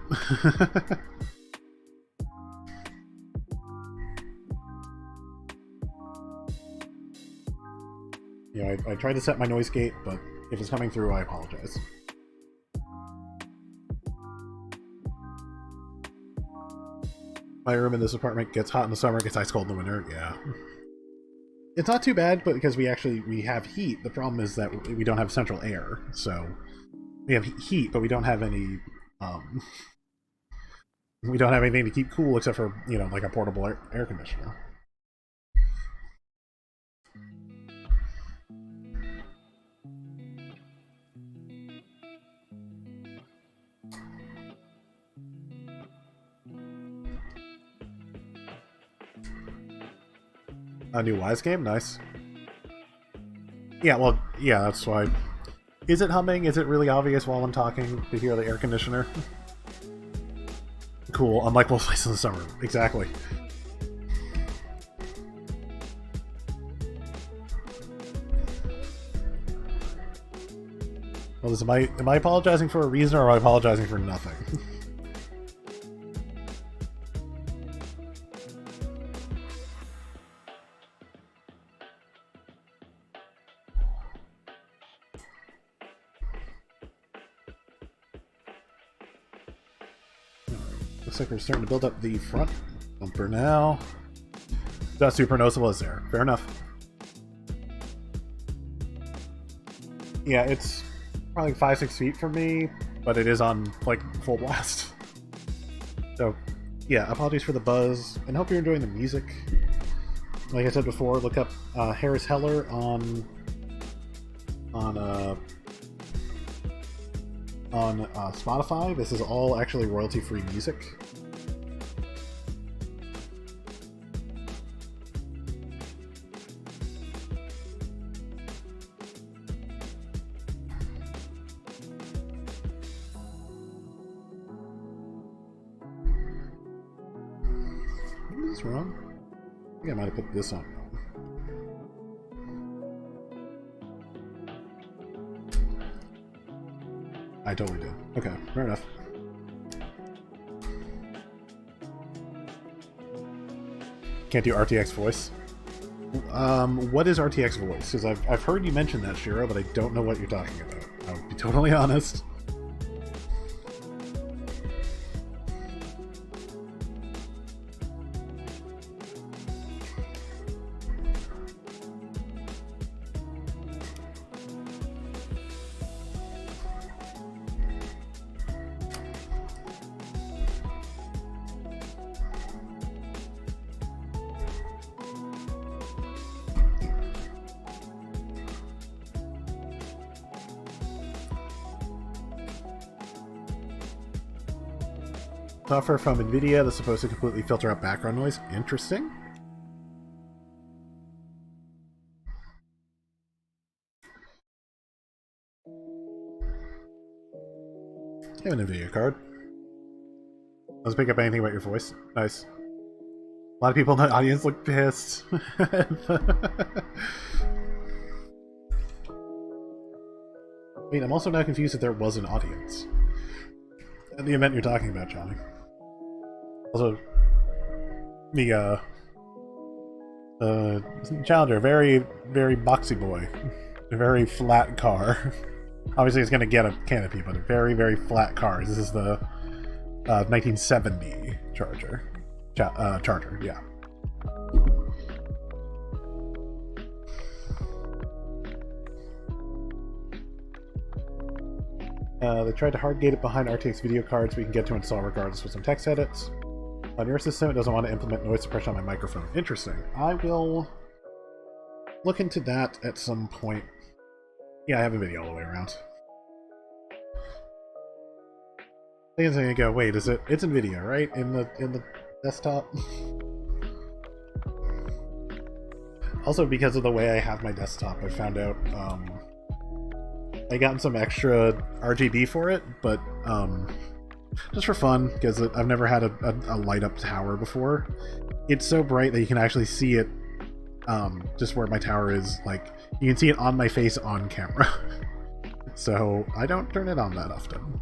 Yeah, I tried to set my noise gate, but if it's coming through, I apologize. My room in this apartment gets hot in the summer, gets ice cold in the winter. Yeah. It's not too bad, but because we have heat, the problem is that we don't have central air. So we have heat, but we don't have any we don't have anything to keep cool except for, you know, like a portable air conditioner. A new Wise game? Nice. Yeah, well, yeah, that's why. Is it humming? Is it really obvious while I'm talking to hear the air conditioner? Cool, unlike most places in the summer. Exactly. Well, am I apologizing for a reason, or am I apologizing for nothing? Looks like we're starting to build up the front bumper now. Not super noticeable, is there? Fair enough. Yeah, it's probably 5-6 feet from me, but it is on, like, full blast. So, yeah, apologies for the buzz, and hope you're enjoying the music. Like I said before, look up Harris Heller on Spotify. This is all actually royalty-free music. What is wrong? I think I might have put this on. I totally did. Okay, fair enough. Can't do RTX voice. What is RTX voice? Because I've heard you mention that, Shiro, but I don't know what you're talking about. I'll be totally honest. Software from NVIDIA that's supposed to completely filter out background noise. Interesting. I have an NVIDIA card. Let's pick up anything about your voice. Nice. A lot of people in the audience look pissed. Wait, I'm also now confused if there was an audience. At the event you're talking about, Johnny. Also, the Challenger, very, very boxy boy. A very flat car. Obviously it's gonna get a canopy, but a very, very flat car. This is the 1970 Charger. Charger, yeah. They tried to hardgate it behind RTX video cards we can get to install regardless with some text edits. On your system, it doesn't want to implement noise suppression on my microphone. Interesting. I will look into that at some point. Yeah, I have a video all the way around. I think I go, wait, is it? It's in video, right? In the desktop. Also, because of the way I have my desktop, I found out I got some extra RGB for it, but just for fun, because I've never had a light up tower before. It's so bright that you can actually see it just where my tower is. Like, you can see it on my face on camera. So I don't turn it on that often.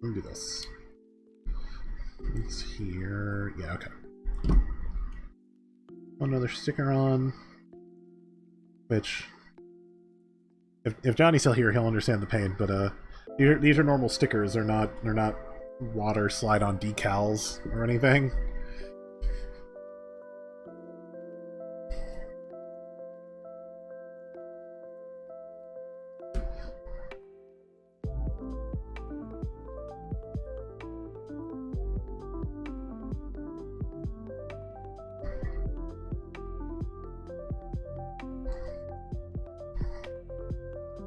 Let me do this. It's here. Yeah, okay. Another sticker on. Which, if Johnny's still here, he'll understand the pain. But these are normal stickers. They're not water slide on decals or anything.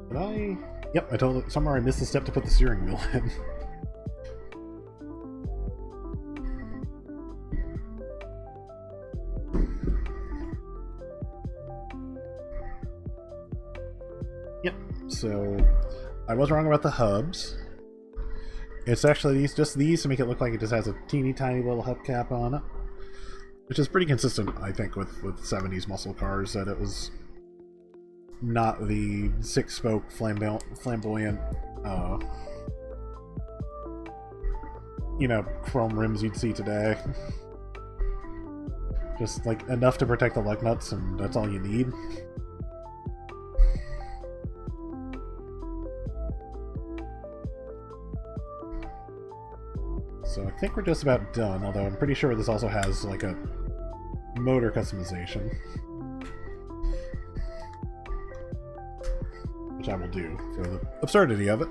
Did I? Yep, I told it somewhere I missed a step to put the steering wheel in. Yep, so I was wrong about the hubs. It's actually just these to make it look like it just has a teeny tiny little hubcap on it. Which is pretty consistent, I think, with 70s muscle cars, that it was not the six-spoke flamboyant, you know, chrome rims you'd see today. Just, like, enough to protect the lug nuts, and that's all you need. So I think we're just about done, although I'm pretty sure this also has, like, a motor customization. Which I will do for the absurdity of it.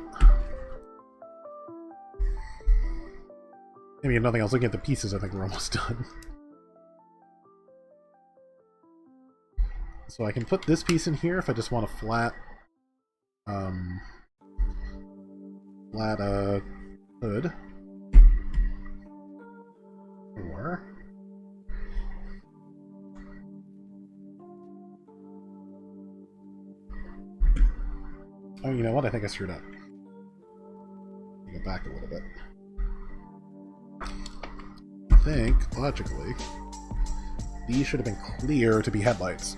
Maybe if nothing else, looking at the pieces, I think we're almost done. So I can put this piece in here if I just want a flat, hood. Or oh, you know what? I think I screwed up. Go back a little bit. I think, logically, these should have been clear to be headlights.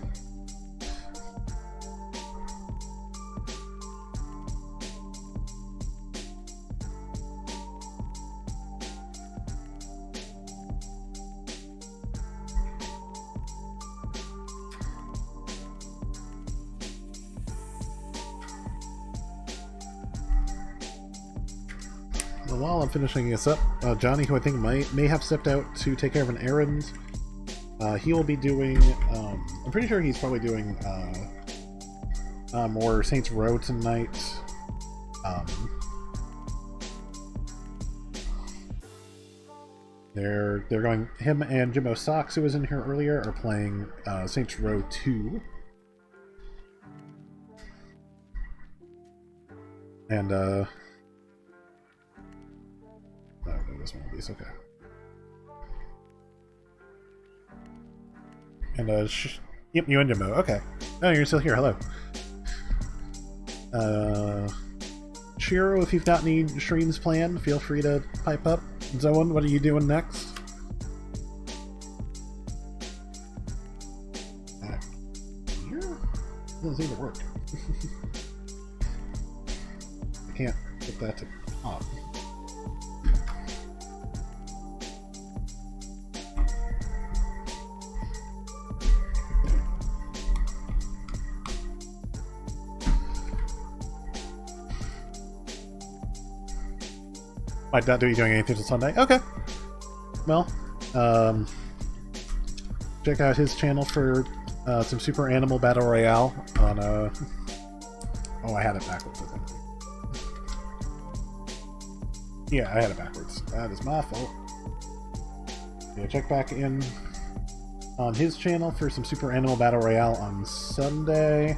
While I'm finishing this up, Johnny, who I think may have stepped out to take care of an errand, he will be doing, I'm pretty sure he's probably doing more Saints Row tonight. They're going, him and Jimbo Sox, who was in here earlier, are playing Saints Row 2. And, this one of these, okay. And yep, you and Jimbo, okay. Oh, you're still here, hello. Shiro, if you've got any streams planned, feel free to pipe up. Zoan, what are you doing next? Here? It doesn't seem to work. I can't get that to pop. Might not be doing anything till Sunday. Okay. Well, check out his channel for some Super Animal Battle Royale on oh, I had it backwards, I think. Yeah, I had it backwards. That is my fault. Yeah, check back in on his channel for some Super Animal Battle Royale on Sunday.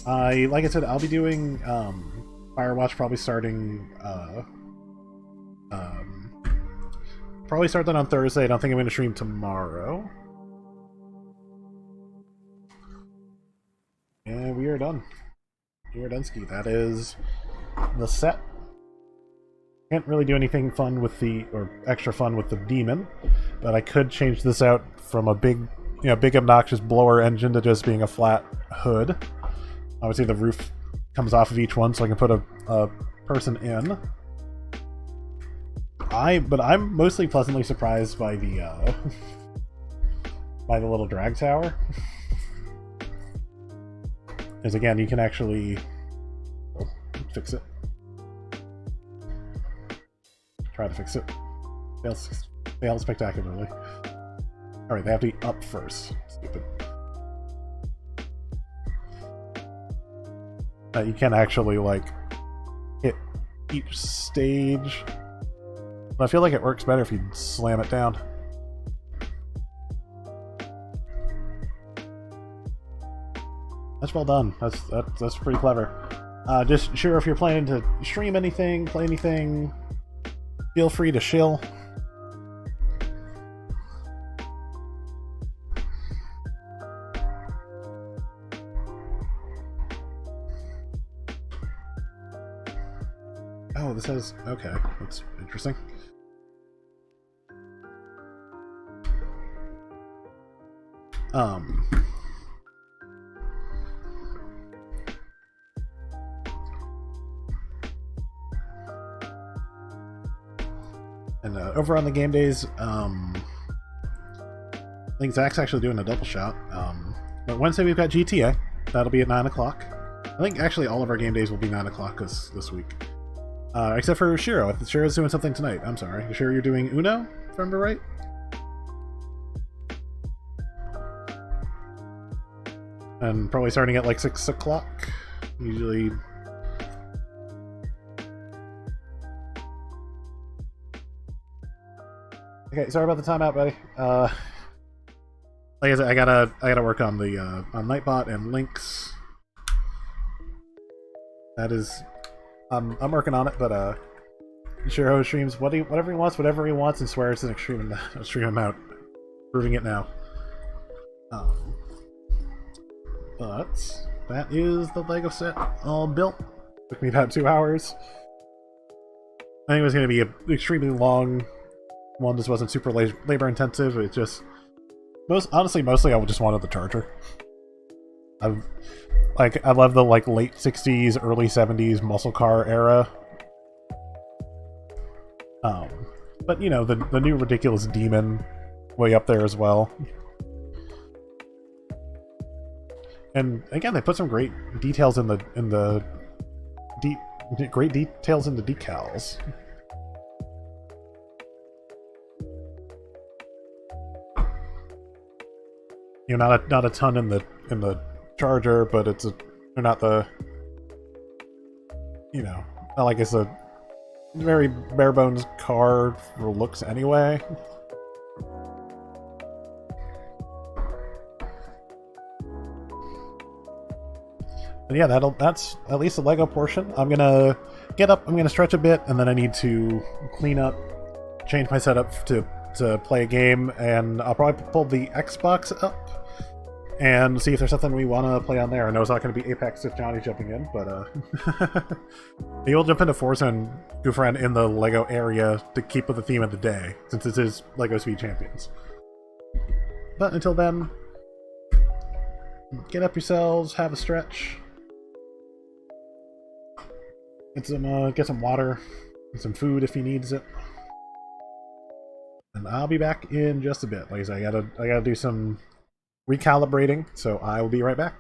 Like I said, I'll be doing Firewatch probably starting probably start that on Thursday. I don't think I'm going to stream tomorrow. And we are done. We are done ski. That is the set. Can't really do anything fun with the, or extra fun with the demon, but I could change this out from a big, big obnoxious blower engine to just being a flat hood. Obviously the roof comes off of each one, so I can put a person in. But I'm mostly pleasantly surprised by the by the little drag tower. Because again, you can actually fix it. Try to fix it. Fail spectacularly. Alright, they have to be up first. Stupid. You can actually, like, hit each stage. But I feel like it works better if you slam it down. That's well done. That's pretty clever. Just sure, if you're planning to stream anything, play anything, feel free to shill. Oh, this has... okay, that's interesting. And over on the game days, I think Zach's actually doing a double shot. But Wednesday we've got GTA. That'll be at 9 o'clock. I think actually all of our game days will be 9 o'clock this week. Except for Shiro. If Shiro's doing something tonight, I'm sorry. Shiro, you're doing Uno, if I remember right? And probably starting at like 6 o'clock. Usually... Okay, sorry about the timeout, buddy. Like I said, I gotta work on the on Nightbot and Lynx. That is, I'm working on it, but Shiro streams whatever he wants, and swears an extreme amount, proving it now. But that is the Lego set all built. Took me about 2 hours. I think it was going to be an extremely long one. This wasn't super labor intensive. It just mostly I just wanted the charger. I love the like late 60s, early 70s muscle car era. But you know, the new ridiculous demon way up there as well. And again, they put some great details in the great details in the decals. You know, not a ton in the charger, but they're not the, you know, not like it's a very bare bones car for looks anyway. But yeah, that's at least the Lego portion. I'm gonna get up, I'm gonna stretch a bit, and then I need to clean up, change my setup to play a game, and I'll probably pull the Xbox up and see if there's something we want to play on there. I know it's not going to be Apex if Johnny's jumping in, but you'll jump into Forza and Goof around in the Lego area to keep with the theme of the day, since it is Lego Speed Champions. But until then, get up yourselves, have a stretch, get some water and some food if he needs it. And I'll be back in just a bit. Like I said, I gotta do some recalibrating, so I will be right back.